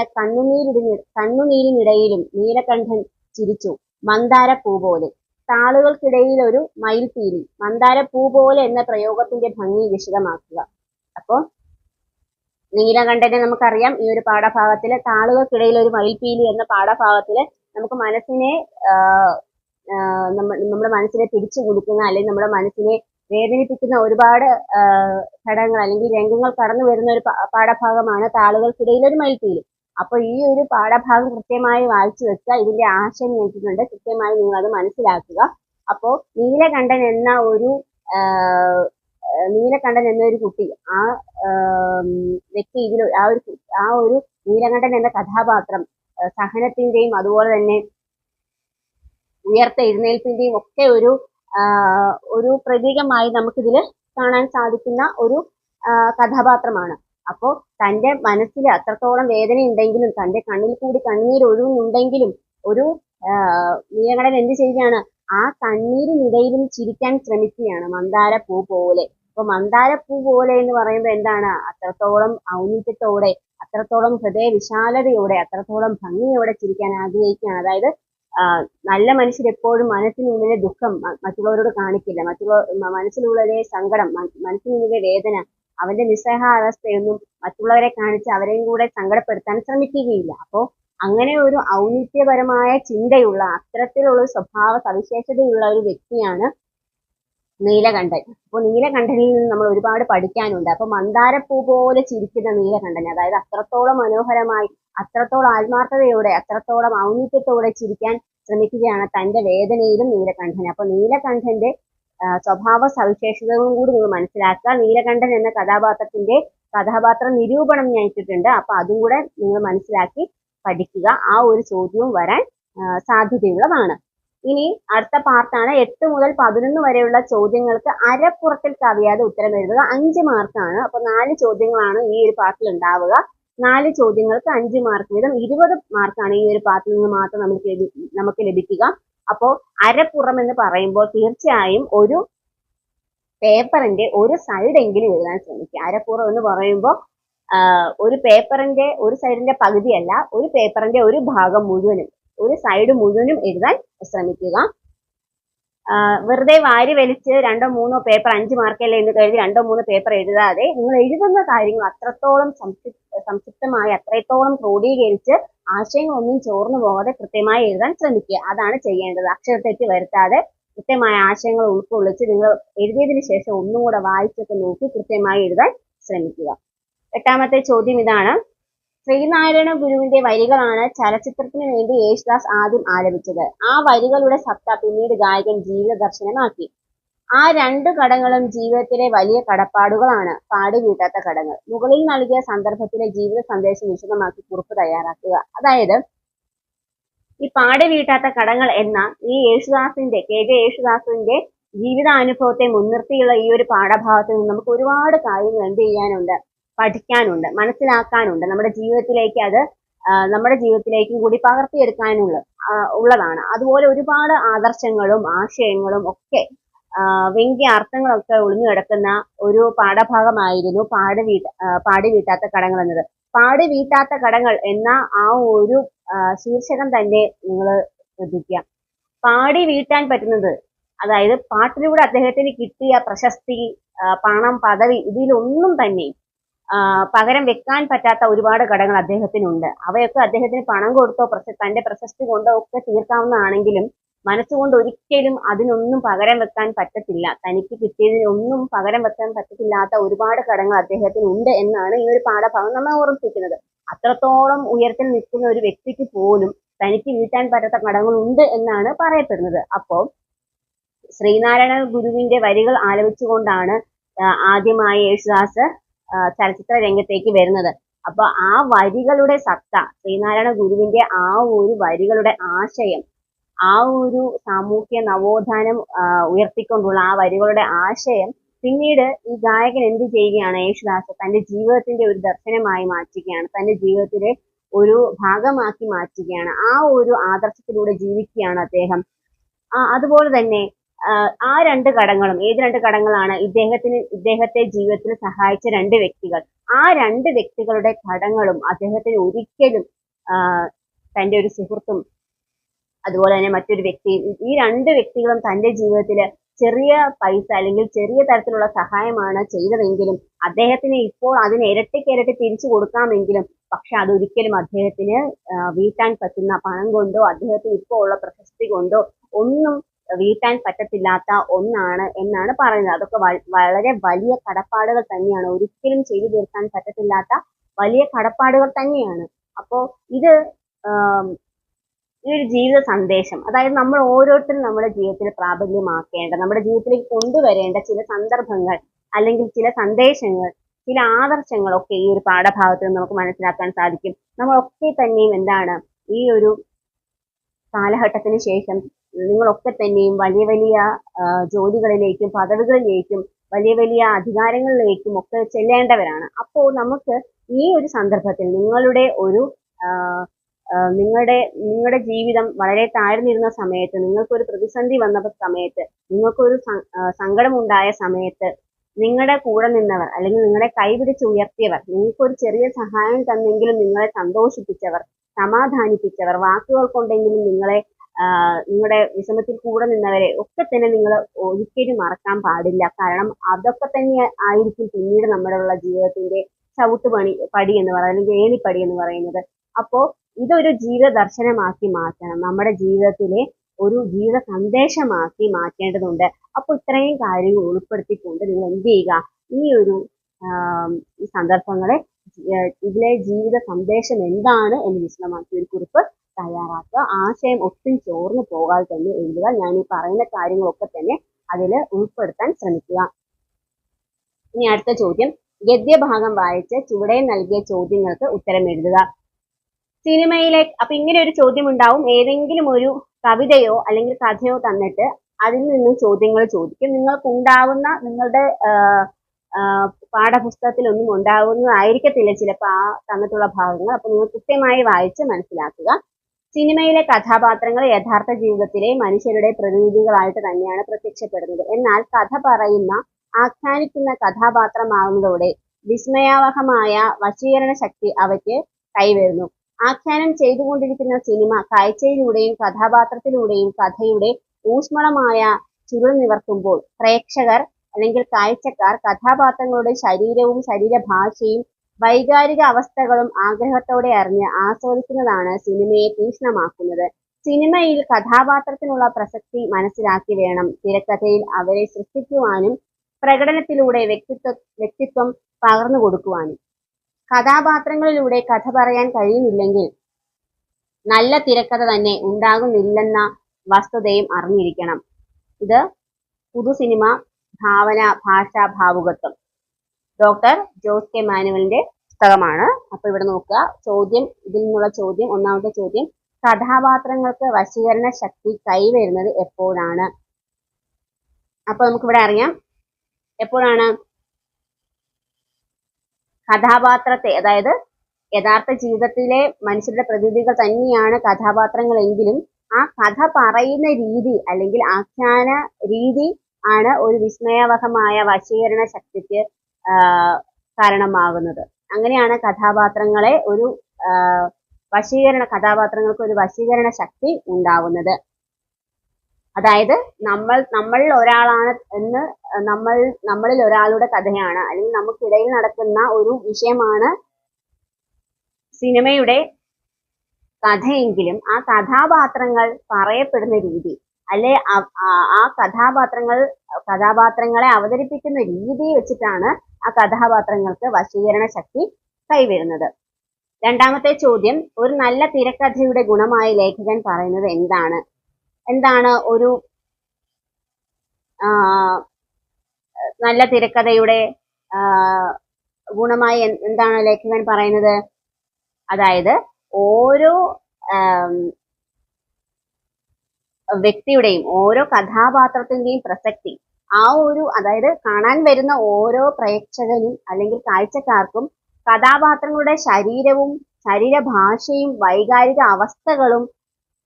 കണ്ണുനീരിനിടയിലും നീലകണ്ഠൻ ചിരിച്ചു, മന്ദാരപ്പൂ പോലെ. താളുകൾക്കിടയിൽ ഒരു മയിൽപീലി. മന്ദാരപ്പൂ പോലെ എന്ന പ്രയോഗത്തിന്റെ ഭംഗി വിശദമാക്കുക. അപ്പോ നീലകണ്ഠനെ നമുക്കറിയാം ഈ ഒരു പാഠഭാഗത്തില് താളുകൾക്കിടയിൽ ഒരു മയിൽപീലി എന്ന പാഠഭാഗത്തില് നമുക്ക് മനസ്സിനെ നമ്മുടെ മനസ്സിനെ പിടിച്ചു കുലുക്കുന്ന അല്ലെങ്കിൽ നമ്മുടെ മനസ്സിനെ വേദനിപ്പിക്കുന്ന ഒരുപാട് ഘടകങ്ങൾ അല്ലെങ്കിൽ രംഗങ്ങൾ കടന്നു വരുന്ന ഒരു പാഠഭാഗമാണ് താളുകൾക്കിടയിൽ ഒരു മയിൽപീലി. അപ്പൊ ഈ ഒരു പാഠഭാഗം കൃത്യമായി വായിച്ചു വെക്കുക. ഇതിന്റെ ആശയം നൽകിയിട്ടുണ്ട്, കൃത്യമായി നിങ്ങൾ അത് മനസ്സിലാക്കുക. അപ്പോ നീലകണ്ഠൻ എന്നൊരു കുട്ടി, ആ വ്യക്തി ഇതിൽ ആ ഒരു നീലകണ്ഠൻ എന്ന കഥാപാത്രം സഹനത്തിന്റെയും അതുപോലെ തന്നെ ഉയർത്തെഴുന്നേൽപ്പിന്റെയും ഒക്കെ ഒരു പ്രതീകമായി നമുക്കിതിൽ കാണാൻ സാധിക്കുന്ന ഒരു കഥാപാത്രമാണ്. അപ്പോൾ തന്റെ മനസ്സിൽ അത്രത്തോളം വേദന ഉണ്ടെങ്കിലും തന്റെ കണ്ണിൽ കൂടി കണ്ണീർ ഒഴുകുന്നുണ്ടെങ്കിലും ഒരു നീലകണ്ഠൻ എന്ത് ചെയ്യുകയാണ്? ആ കണ്ണീരിനിടയിലും ചിരിക്കാൻ ശ്രമിക്കുകയാണ്, മന്ദാരപ്പൂ പോലെ. അപ്പൊ മന്ദാരപ്പൂ പോലെ എന്ന് പറയുമ്പോൾ എന്താണ്? അത്രത്തോളം ഔന്നിത്യത്തോടെ, അത്രത്തോളം ഹൃദയ വിശാലതയോടെ, അത്രത്തോളം ഭംഗിയോടെ ചിരിക്കാൻ ആഗ്രഹിക്കുകയാണ്. അതായത് നല്ല മനുഷ്യർ എപ്പോഴും മനസ്സിനുള്ളിലെ ദുഃഖം മറ്റുള്ളവരോട് കാണിക്കില്ല. മനസ്സിനുള്ളിലെ സങ്കടം, മനസ്സിനുള്ളിലെ വേദന, അവന്റെ നിസ്സഹായാവസ്ഥയൊന്നും മറ്റുള്ളവരെ കാണിച്ച് അവരെയും കൂടെ സങ്കടപ്പെടുത്താൻ ശ്രമിക്കുകയില്ല. അപ്പോ അങ്ങനെ ഒരു ഔന്നിത്യപരമായ ചിന്തയുള്ള, അത്തരത്തിലുള്ള സ്വഭാവ സവിശേഷതയുള്ള ഒരു വ്യക്തിയാണ് നീലകണ്ഠൻ. അപ്പോൾ നീലകണ്ഠനിൽ നിന്ന് നമ്മൾ ഒരുപാട് പഠിക്കാനുണ്ട്. അപ്പൊ മന്ദാരപ്പൂ പോലെ ചിരിക്കുന്ന നീലകണ്ഠൻ, അതായത് അത്രത്തോളം മനോഹരമായി, അത്രത്തോളം ആത്മാർത്ഥതയോടെ, അത്രത്തോളം ഔന്നിത്യത്തോടെ ചിരിക്കാൻ ശ്രമിക്കുകയാണ് തന്റെ വേദനയിലും നീലകണ്ഠൻ. അപ്പൊ നീലകണ്ഠന്റെ സ്വഭാവ സവിശേഷതകളും കൂടി നിങ്ങൾ മനസ്സിലാക്കുക. നീലകണ്ഠൻ എന്ന കഥാപാത്ര നിരൂപണം ഞാൻ ഇട്ടിട്ടുണ്ട്. അപ്പൊ അതും കൂടെ നിങ്ങൾ മനസ്സിലാക്കി പഠിക്കുക. ആ ഒരു ചോദ്യവും വരാൻ സാധ്യതയുള്ളതാണ്. ഇനി അടുത്ത പാർട്ടാണ്. 8 മുതൽ 11 വരെയുള്ള ചോദ്യങ്ങൾക്ക് അരപ്പുറത്തിൽ കവിയാതെ ഉത്തരം എഴുതുക. 5 മാർക്കാണ്. അപ്പൊ 4 ചോദ്യങ്ങളാണ് ഈ ഒരു പാർട്ടിൽ ഉണ്ടാവുക. 4 ചോദ്യങ്ങൾക്ക് 5 മാർക്ക് വീതം 20 മാർക്കാണ് ഈ ഒരു പാർട്ടിൽ നിന്ന് മാത്രം നമുക്ക് ലഭിക്കുക. അപ്പോ അരപ്പുറം എന്ന് പറയുമ്പോൾ തീർച്ചയായും ഒരു പേപ്പറിന്റെ ഒരു സൈഡ് എങ്കിലും എഴുതാൻ ശ്രമിക്കുക. അരപ്പുറം എന്ന് പറയുമ്പോൾ ഒരു പേപ്പറിന്റെ ഒരു സൈഡിന്റെ പകുതിയല്ല, ഒരു പേപ്പറിന്റെ ഒരു ഭാഗം മുഴുവനും, ഒരു സൈഡ് മുഴുവനും എഴുതാൻ ശ്രമിക്കുക. വെറുതെ വാരി വലിച്ച് 2 or 3 പേപ്പർ 5 മാർക്കല്ലേ എന്ന് കരുതി 2 or 3 പേപ്പർ എഴുതാതെ നിങ്ങൾ എഴുതുന്ന കാര്യങ്ങൾ അത്രത്തോളം സംക്ഷിപ്തമായി, അത്രത്തോളം ക്രോഡീകരിച്ച് ആശയങ്ങളൊന്നും ചോർന്നു പോകാതെ കൃത്യമായി എഴുതാൻ ശ്രമിക്കുക. അതാണ് ചെയ്യേണ്ടത്. അക്ഷരത്തെറ്റ് വരുത്താതെ കൃത്യമായ ആശയങ്ങൾ ഉൾക്കൊള്ളിച്ച് നിങ്ങൾ എഴുതിയതിനു ശേഷം ഒന്നും കൂടെ വായിച്ചൊക്കെ നോക്കി കൃത്യമായി എഴുതാൻ ശ്രമിക്കുക. 8ാമത്തെ ചോദ്യം ഇതാണ്. ശ്രീനാരായണ ഗുരുവിന്റെ വരികളാണ് ചലച്ചിത്രത്തിന് വേണ്ടി യേശുദാസ് ആദ്യം ആലപിച്ചത്. ആ വരികളുടെ സത്ത പിന്നീട് ഗായകൻ ജീവിത ദർശനമാക്കി. ആ 2 ഘടകങ്ങളും ജീവിതത്തിലെ വലിയ കടപ്പാടുകളാണ്, പാടി വീട്ടാത്ത ഘടകങ്ങൾ. മുകളിൽ നൽകിയ സന്ദർഭത്തിലെ ജീവിത സന്ദേശം വിശദമാക്കി കുറിപ്പ് തയ്യാറാക്കുക. അതായത് ഈ പാടി വീട്ടാത്ത ഘടകങ്ങൾ എന്ന ഈ KJ യേശുദാസിന്റെ ജീവിതാനുഭവത്തെ മുൻനിർത്തിയുള്ള ഈ ഒരു പാഠഭാഗത്ത് നിന്ന് നമുക്ക് ഒരുപാട് കാര്യങ്ങൾ എന്ത് ചെയ്യാനുണ്ട്? പഠിക്കാനുണ്ട്, മനസ്സിലാക്കാനുണ്ട്. നമ്മുടെ ജീവിതത്തിലേക്കും കൂടി പകർത്തിയെടുക്കാനുള്ളതാണ്. അതുപോലെ ഒരുപാട് ആദർശങ്ങളും ആശയങ്ങളും ഒക്കെ വ്യംഗ്യ അർത്ഥങ്ങളൊക്കെ ഒളിഞ്ഞു കിടക്കുന്ന ഒരു പാഠഭാഗമായിരുന്നു പാടി വീട്ടാത്ത കടങ്ങൾ എന്നത്. പാടി വീട്ടാത്ത കടങ്ങൾ എന്ന ആ ഒരു ശീർഷകം തന്നെ നിങ്ങൾ ശ്രദ്ധിക്കുക. പാടി വീട്ടാൻ പറ്റുന്നത്, അതായത് പാട്ടിലൂടെ അദ്ദേഹത്തിന് കിട്ടിയ പ്രശസ്തി, പണം, പദവി, ഇതിലൊന്നും തന്നെ പകരം വെക്കാൻ പറ്റാത്ത ഒരുപാട് ഘടകങ്ങൾ അദ്ദേഹത്തിനുണ്ട്. അവയൊക്കെ അദ്ദേഹത്തിന് പണം കൊടുത്തോ തന്റെ പ്രശസ്തി കൊണ്ടോ ഒക്കെ തീർക്കാവുന്നതാണെങ്കിലും മനസ്സുകൊണ്ട് ഒരിക്കലും അതിനൊന്നും പകരം വെക്കാൻ പറ്റത്തില്ല. തനിക്ക് കിട്ടിയതിനൊന്നും പകരം വെക്കാൻ പറ്റത്തില്ലാത്ത ഒരുപാട് ഘടകങ്ങൾ അദ്ദേഹത്തിന് ഉണ്ട് എന്നാണ് ഈ ഒരു പാഠഭാഗം നമ്മെ ഓർമ്മിപ്പിക്കുന്നത്. അത്രത്തോളം ഉയരത്തിൽ നിൽക്കുന്ന ഒരു വ്യക്തിക്ക് പോലും തനിക്ക് വീട്ടാൻ പറ്റാത്ത കടങ്ങളുണ്ട് എന്നാണ് പറയപ്പെടുന്നത്. അപ്പോൾ ശ്രീനാരായണ ഗുരുവിന്റെ വരികൾ ആലപിച്ചുകൊണ്ടാണ് ആദ്യമായി യേശുദാസ് ചലച്ചിത്ര രംഗത്തേക്ക് വരുന്നത്. അപ്പൊ ആ വരികളുടെ സത്ത, ശ്രീനാരായണ ഗുരുവിന്റെ ആ ഒരു വരികളുടെ ആശയം, ആ ഒരു സാമൂഹ്യ നവോത്ഥാനം ഉയർത്തിക്കൊണ്ടുള്ള ആ വരികളുടെ ആശയം പിന്നീട് ഈ ഗായകൻ എന്ത് ചെയ്യുകയാണ്, യേശുദാസ് തന്റെ ജീവിതത്തിന്റെ ഒരു ദർശനമായി മാറ്റുകയാണ്, തന്റെ ജീവിതത്തിലെ ഒരു ഭാഗമാക്കി മാറ്റുകയാണ്. ആ ഒരു ആദർശത്തിലൂടെ ജീവിക്കുകയാണ് അദ്ദേഹം. അതുപോലെ തന്നെ ആ രണ്ട് ഘടകങ്ങളും, ഏത് രണ്ട് ഘടകങ്ങളാണ് ഇദ്ദേഹത്തെ ജീവിതത്തിൽ സഹായിച്ച രണ്ട് വ്യക്തികൾ, ആ രണ്ട് വ്യക്തികളുടെ ഘടകങ്ങളും അദ്ദേഹത്തിന് ഒരിക്കലും തന്റെ ഒരു സുഹൃത്തും അതുപോലെ തന്നെ മറ്റൊരു വ്യക്തിയും, ഈ രണ്ട് വ്യക്തികളും തന്റെ ജീവിതത്തിൽ ചെറിയ പൈസ അല്ലെങ്കിൽ ചെറിയ തരത്തിലുള്ള സഹായമാണ് ചെയ്തതെങ്കിലും അദ്ദേഹത്തിന് ഇപ്പോൾ അതിന് ഇരട്ടിക്കിരട്ടി തിരിച്ചു കൊടുക്കാമെങ്കിലും പക്ഷെ അതൊരിക്കലും അദ്ദേഹത്തിന് വീട്ടാൻ പറ്റുന്ന പണം കൊണ്ടോ അദ്ദേഹത്തിന് ഇപ്പോൾ ഉള്ള പ്രശസ്തി കൊണ്ടോ ഒന്നും വീട്ടാൻ പറ്റത്തില്ലാത്ത ഒന്നാണ് എന്നാണ് പറയുന്നത്. അതൊക്കെ വളരെ വലിയ കടപ്പാടുകൾ തന്നെയാണ്, ഒരിക്കലും ചെയ്തു തീർക്കാൻ പറ്റത്തില്ലാത്ത വലിയ കടപ്പാടുകൾ തന്നെയാണ്. അപ്പോ ഇത് ഈ ഒരു ജീവിത സന്ദേശം, അതായത് നമ്മൾ ഓരോരുത്തരും നമ്മുടെ ജീവിതത്തിൽ പ്രാബല്യമാക്കേണ്ട, നമ്മുടെ ജീവിതത്തിലേക്ക് കൊണ്ടുവരേണ്ട ചില സന്ദർഭങ്ങൾ അല്ലെങ്കിൽ ചില സന്ദേശങ്ങൾ, ചില ആദർശങ്ങളൊക്കെ ഈ ഒരു പാഠഭാഗത്ത് നിന്ന് നമുക്ക് മനസ്സിലാക്കാൻ സാധിക്കും. നമ്മളൊക്കെ തന്നെയും എന്താണ്, ഈ ഒരു കാലഘട്ടത്തിന് ശേഷം നിങ്ങളൊക്കെ തന്നെയും വലിയ വലിയ ജോലികളിലേക്കും പദവികളിലേക്കും വലിയ വലിയ അധികാരങ്ങളിലേക്കും ഒക്കെ ചെല്ലേണ്ടവരാണ്. അപ്പോൾ നമുക്ക് ഈ ഒരു സന്ദർഭത്തിൽ നിങ്ങളുടെ ഒരു നിങ്ങളുടെ ജീവിതം വളരെ താഴ്ന്നിരുന്ന സമയത്ത്, നിങ്ങൾക്കൊരു പ്രതിസന്ധി വന്ന സമയത്ത്, നിങ്ങൾക്കൊരു സങ്കടമുണ്ടായ സമയത്ത് നിങ്ങളുടെ കൂടെ നിന്നവർ അല്ലെങ്കിൽ നിങ്ങളെ കൈപിടിച്ച് ഉയർത്തിയവർ, നിങ്ങൾക്കൊരു ചെറിയ സഹായം തന്നെങ്കിലും നിങ്ങളെ സന്തോഷിപ്പിച്ചവർ, സമാധാനിപ്പിച്ചവർ, വാക്കുകൾ കൊണ്ടെങ്കിലും നിങ്ങളുടെ വിഷമത്തിൽ കൂടെ നിന്നവരെ ഒക്കെ തന്നെ നിങ്ങൾ ഒരിക്കലും മറക്കാൻ പാടില്ല. കാരണം അതൊക്കെ തന്നെ ആയിരിക്കും പിന്നീട് നമ്മുടെ ജീവിതത്തിന്റെ പടി എന്ന് പറയുന്നത്, അല്ലെങ്കിൽ ഏണിപ്പടി എന്ന് പറയുന്നത്. അപ്പോ ഇതൊരു ജീവിത ദർശനമാക്കി മാറ്റണം, നമ്മുടെ ജീവിതത്തിലെ ഒരു ജീവിത സന്ദേശമാക്കി മാറ്റേണ്ടതുണ്ട്. അപ്പൊ ഇത്രയും കാര്യങ്ങൾ ഉൾപ്പെടുത്തിക്കൊണ്ട് നിങ്ങൾ എന്ത് ചെയ്യുക, ഈ സന്ദർഭങ്ങളെ ഇതിലെ ജീവിത സന്ദേശം എന്താണ് എന്ന് വിശദമാക്കി ഒരു കുറിപ്പ് തയ്യാറാക്കുക. ആശയം ഒട്ടും ചോർന്നു പോകാതെ തന്നെ എഴുതുക. ഞാൻ ഈ പറയുന്ന കാര്യങ്ങളൊക്കെ തന്നെ അതിൽ ഉൾപ്പെടുത്താൻ ശ്രമിക്കുക. ഇനി അടുത്ത ചോദ്യം, ഗദ്യഭാഗം വായിച്ച് ചുവടെ നൽകിയ ചോദ്യങ്ങൾക്ക് ഉത്തരം എഴുതുക. സിനിമയിലെ, അപ്പൊ ഇങ്ങനെ ഒരു ചോദ്യം ഉണ്ടാവും, ഏതെങ്കിലും ഒരു കവിതയോ അല്ലെങ്കിൽ കഥയോ തന്നിട്ട് അതിൽ നിന്ന് ചോദ്യങ്ങൾ ചോദിക്കും. നിങ്ങളുടെ പാഠപുസ്തകത്തിലൊന്നും ഉണ്ടാവുന്നതായിരിക്കത്തില്ല ചിലപ്പോൾ ആ തന്നിട്ടുള്ള ഭാഗങ്ങൾ. അപ്പൊ നിങ്ങൾ കൃത്യമായി വായിച്ച് മനസ്സിലാക്കുക. സിനിമയിലെ കഥാപാത്രങ്ങൾ യഥാർത്ഥ ജീവിതത്തിലെ മനുഷ്യരുടെ പ്രതിനിധികളായിട്ട് തന്നെയാണ് പ്രത്യക്ഷപ്പെടുന്നത്. എന്നാൽ കഥ പറയുന്ന, ആഖ്യാനിക്കുന്ന കഥാപാത്രമാകുന്നതോടെ വിസ്മയാവഹമായ വശീകരണ ശക്തി അവയ്ക്ക് കൈവരുന്നു. ആഖ്യാനം ചെയ്തുകൊണ്ടിരിക്കുന്ന സിനിമ കാഴ്ചയിലൂടെയും കഥാപാത്രത്തിലൂടെയും കഥയുടെ ഊഷ്മളമായ ചുരുൾ നിവർത്തുമ്പോൾ പ്രേക്ഷകർ അല്ലെങ്കിൽ കാഴ്ചക്കാർ കഥാപാത്രങ്ങളുടെ ശരീരവും ശരീരഭാഷയും വൈകാരിക അവസ്ഥകളും ആഗ്രഹത്തോടെ അറിഞ്ഞ് ആസ്വദിക്കുന്നതാണ് സിനിമയെ തീക്ഷ്ണമാക്കുന്നത്. സിനിമയിൽ കഥാപാത്രത്തിനുള്ള പ്രസക്തി മനസ്സിലാക്കി വേണം തിരക്കഥയിൽ അവരെ സൃഷ്ടിക്കുവാനും പ്രകടനത്തിലൂടെ വ്യക്തിത്വം പകർന്നു കൊടുക്കുവാനും. കഥാപാത്രങ്ങളിലൂടെ കഥ പറയാൻ കഴിയുന്നില്ലെങ്കിൽ നല്ല തിരക്കഥ തന്നെ ഉണ്ടാകുന്നില്ലെന്ന വസ്തുതയും അറിഞ്ഞിരിക്കണം. ഇത് പുതു സിനിമ ഭാവന, ഭാഷ, ഭാവുകത്വം, ഡോക്ടർ ജോസ് കെ മാനുവലിന്റെ പുസ്തകമാണ്. അപ്പൊ ഇവിടെ നോക്കുക, ഇതിൽ നിന്നുള്ള ചോദ്യം, ഒന്നാമത്തെ ചോദ്യം, കഥാപാത്രങ്ങൾക്ക് വശീകരണ ശക്തി കൈവരുന്നത് എപ്പോഴാണ്? അപ്പൊ നമുക്കിവിടെ അറിയാം എപ്പോഴാണ് കഥാപാത്രത്തെ, അതായത് യഥാർത്ഥ ജീവിതത്തിലെ മനുഷ്യരുടെ പ്രതിനിധികൾ തന്നെയാണ് കഥാപാത്രങ്ങളെങ്കിലും ആ കഥ പറയുന്ന രീതി അല്ലെങ്കിൽ ആഖ്യാന രീതി ആണ് ഒരു വിസ്മയാവഹമായ വശീകരണ ശക്തിക്ക് കാരണമാകുന്നത്. അങ്ങനെയാണ് കഥാപാത്രങ്ങൾക്ക് ഒരു വശീകരണ ശക്തി ഉണ്ടാവുന്നത്. അതായത് നമ്മളിൽ ഒരാളാണ് എന്ന്, നമ്മളിൽ ഒരാളുടെ കഥയാണ് അല്ലെങ്കിൽ നമുക്കിടയിൽ നടക്കുന്ന ഒരു വിഷയമാണ് സിനിമയുടെ കഥയെങ്കിലും ആ കഥാപാത്രങ്ങൾ പറയപ്പെടുന്ന രീതി, അല്ലെ ആ കഥാപാത്രങ്ങളെ അവതരിപ്പിക്കുന്ന രീതി വെച്ചിട്ടാണ് ആ കഥാപാത്രങ്ങൾക്ക് വശീകരണ ശക്തി കൈവരുന്നത്. രണ്ടാമത്തെ ചോദ്യം, ഒരു നല്ല തിരക്കഥയുടെ ഗുണമായി ലേഖകൻ പറയുന്നത് എന്താണ്? എന്താണ് ഒരു നല്ല തിരക്കഥയുടെ ഗുണമായി എന്താണ് ലേഖകൻ പറയുന്നത്? അതായത് ഓരോ വ്യക്തിയുടെയും ഓരോ കഥാപാത്രത്തിന്റെയും പ്രസക്തി അതായത് കാണാൻ വരുന്ന ഓരോ പ്രേക്ഷകനും അല്ലെങ്കിൽ കാഴ്ചക്കാർക്കും കഥാപാത്രങ്ങളുടെ ശരീരവും ശരീരഭാഷയും വൈകാരിക അവസ്ഥകളും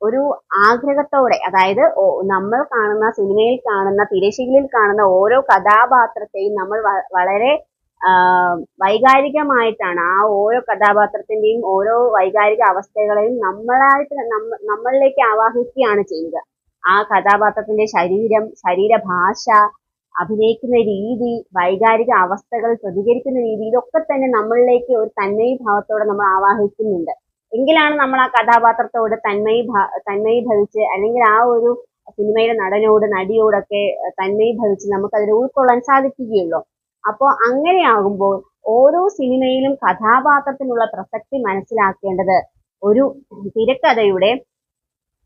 ഒരു ആഗ്രഹത്തോടെ, അതായത് നമ്മൾ കാണുന്ന സിനിമയിൽ കാണുന്ന തിരശീലയിൽ കാണുന്ന ഓരോ കഥാപാത്രത്തെയും നമ്മൾ വളരെ വൈകാരികമായിട്ടാണ് ആ ഓരോ കഥാപാത്രത്തിന്റെയും ഓരോ വൈകാരിക അവസ്ഥകളെയും നമ്മളിലേക്ക് ആവാഹിക്കുകയാണ് ചെയ്യുന്നത്. ആ കഥാപാത്രത്തിന്റെ ശരീരം, ശരീരഭാഷ, അഭിനയിക്കുന്ന രീതി, വൈകാരിക അവസ്ഥകൾ പ്രതികരിക്കുന്ന രീതി, ഇതൊക്കെ തന്നെ നമ്മളിലേക്ക് ഒരു തന്മയീഭാവത്തോടെ നമ്മൾ ആവാഹിക്കുന്നുണ്ട്. എങ്കിലാണ് നമ്മൾ ആ കഥാപാത്രത്തോട് തന്മയീഭവിച്ച് അല്ലെങ്കിൽ ആ ഒരു സിനിമയിലെ നടനോട് നടിയോടൊക്കെ തന്മയീഭവിച്ച് നമുക്ക് അതിനെ ഉൾക്കൊള്ളാൻ സാധിക്കുകയുള്ളൂ. അപ്പോൾ അങ്ങനെയാകുമ്പോൾ ഓരോ സിനിമയിലും കഥാപാത്രത്തിനുള്ള പ്രസക്തി മനസ്സിലാക്കേണ്ടത് ഒരു തിരക്കഥയുടെ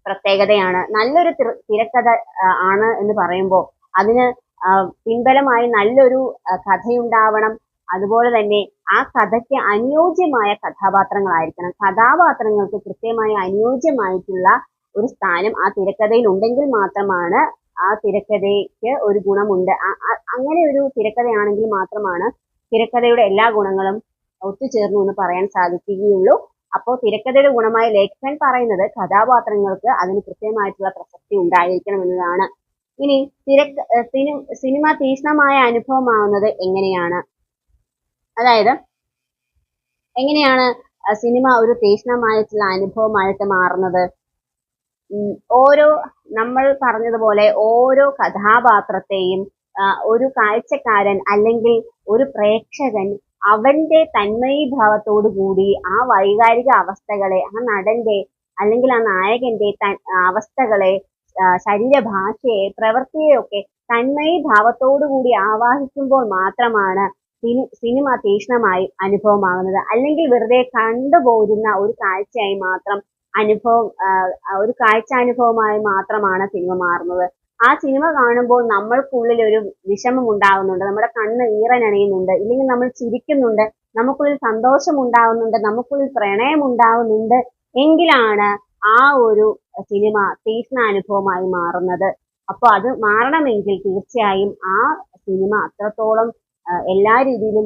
പ്രത്യേകതയാണ്. നല്ലൊരു തിരക്കഥ ആണ് എന്ന് പറയുമ്പോൾ അതിന് പിൻബലമായി നല്ലൊരു കഥയുണ്ടാവണം. അതുപോലെ തന്നെ ആ കഥയ്ക്ക് അനുയോജ്യമായ കഥാപാത്രങ്ങളായിരിക്കണം. കഥാപാത്രങ്ങൾക്ക് കൃത്യമായി അനുയോജ്യമായിട്ടുള്ള ഒരു സ്ഥാനം ആ തിരക്കഥയിൽ ഉണ്ടെങ്കിൽ മാത്രമാണ് ആ തിരക്കഥയ്ക്ക് ഒരു ഗുണമുണ്ട്. അങ്ങനെ ഒരു തിരക്കഥയാണെങ്കിൽ മാത്രമാണ് തിരക്കഥയുടെ എല്ലാ ഗുണങ്ങളും ഒത്തുചേർന്നു എന്ന് പറയാൻ സാധിക്കുകയുള്ളൂ. അപ്പോൾ തിരക്കഥയുടെ ഗുണമായി ലേഖകൻ പറയുന്നത് കഥാപാത്രങ്ങൾക്ക് അതിന് കൃത്യമായിട്ടുള്ള പ്രസക്തി ഉണ്ടായിരിക്കണം എന്നതാണ്. ഇനി സിനിമ തീക്ഷ്ണമായ അനുഭവമാവുന്നത് എങ്ങനെയാണ്? അതായത് എങ്ങനെയാണ് സിനിമ ഒരു തീക്ഷ്ണമായിട്ടുള്ള അനുഭവമായിട്ട് മാറുന്നത്? നമ്മൾ പറഞ്ഞതുപോലെ ഓരോ കഥാപാത്രത്തെയും ഒരു കാഴ്ചക്കാരൻ അല്ലെങ്കിൽ ഒരു പ്രേക്ഷകൻ അവന്റെ തന്മയീഭാവത്തോടു കൂടി ആ വൈകാരിക അവസ്ഥകളെ, ആ നടന്റെ അല്ലെങ്കിൽ ആ നായകന്റെ അവസ്ഥകളെ, ശരീരഭാഷയെ, പ്രവൃത്തിയെയൊക്കെ തന്മയീഭാവത്തോടു കൂടി ആവാഹിക്കുമ്പോൾ മാത്രമാണ് സിനിമ തീക്ഷ്ണമായി അനുഭവമാകുന്നത്. അല്ലെങ്കിൽ വെറുതെ കണ്ടുപോരുന്ന ഒരു കാഴ്ചയായി മാത്രം ഒരു കാഴ്ചാനുഭവമായി മാത്രമാണ് സിനിമ മാറുന്നത്. ആ സിനിമ കാണുമ്പോൾ നമ്മൾക്കുള്ളിൽ ഒരു വിഷമം ഉണ്ടാകുന്നുണ്ട്, നമ്മുടെ കണ്ണ് ഈറനണിയുന്നുണ്ട്, ഇല്ലെങ്കിൽ നമ്മൾ ചിരിക്കുന്നുണ്ട്, നമുക്കുള്ളിൽ സന്തോഷം ഉണ്ടാകുന്നുണ്ട്, നമുക്കുള്ളിൽ പ്രണയം ഉണ്ടാകുന്നുണ്ട് എങ്കിലാണ് ആ ഒരു സിനിമ തീക്ഷ്ണാനുഭവമായി മാറുന്നത്. അപ്പോൾ അത് മാറണമെങ്കിൽ തീർച്ചയായും ആ സിനിമ അത്രത്തോളം എല്ലാ രീതിയിലും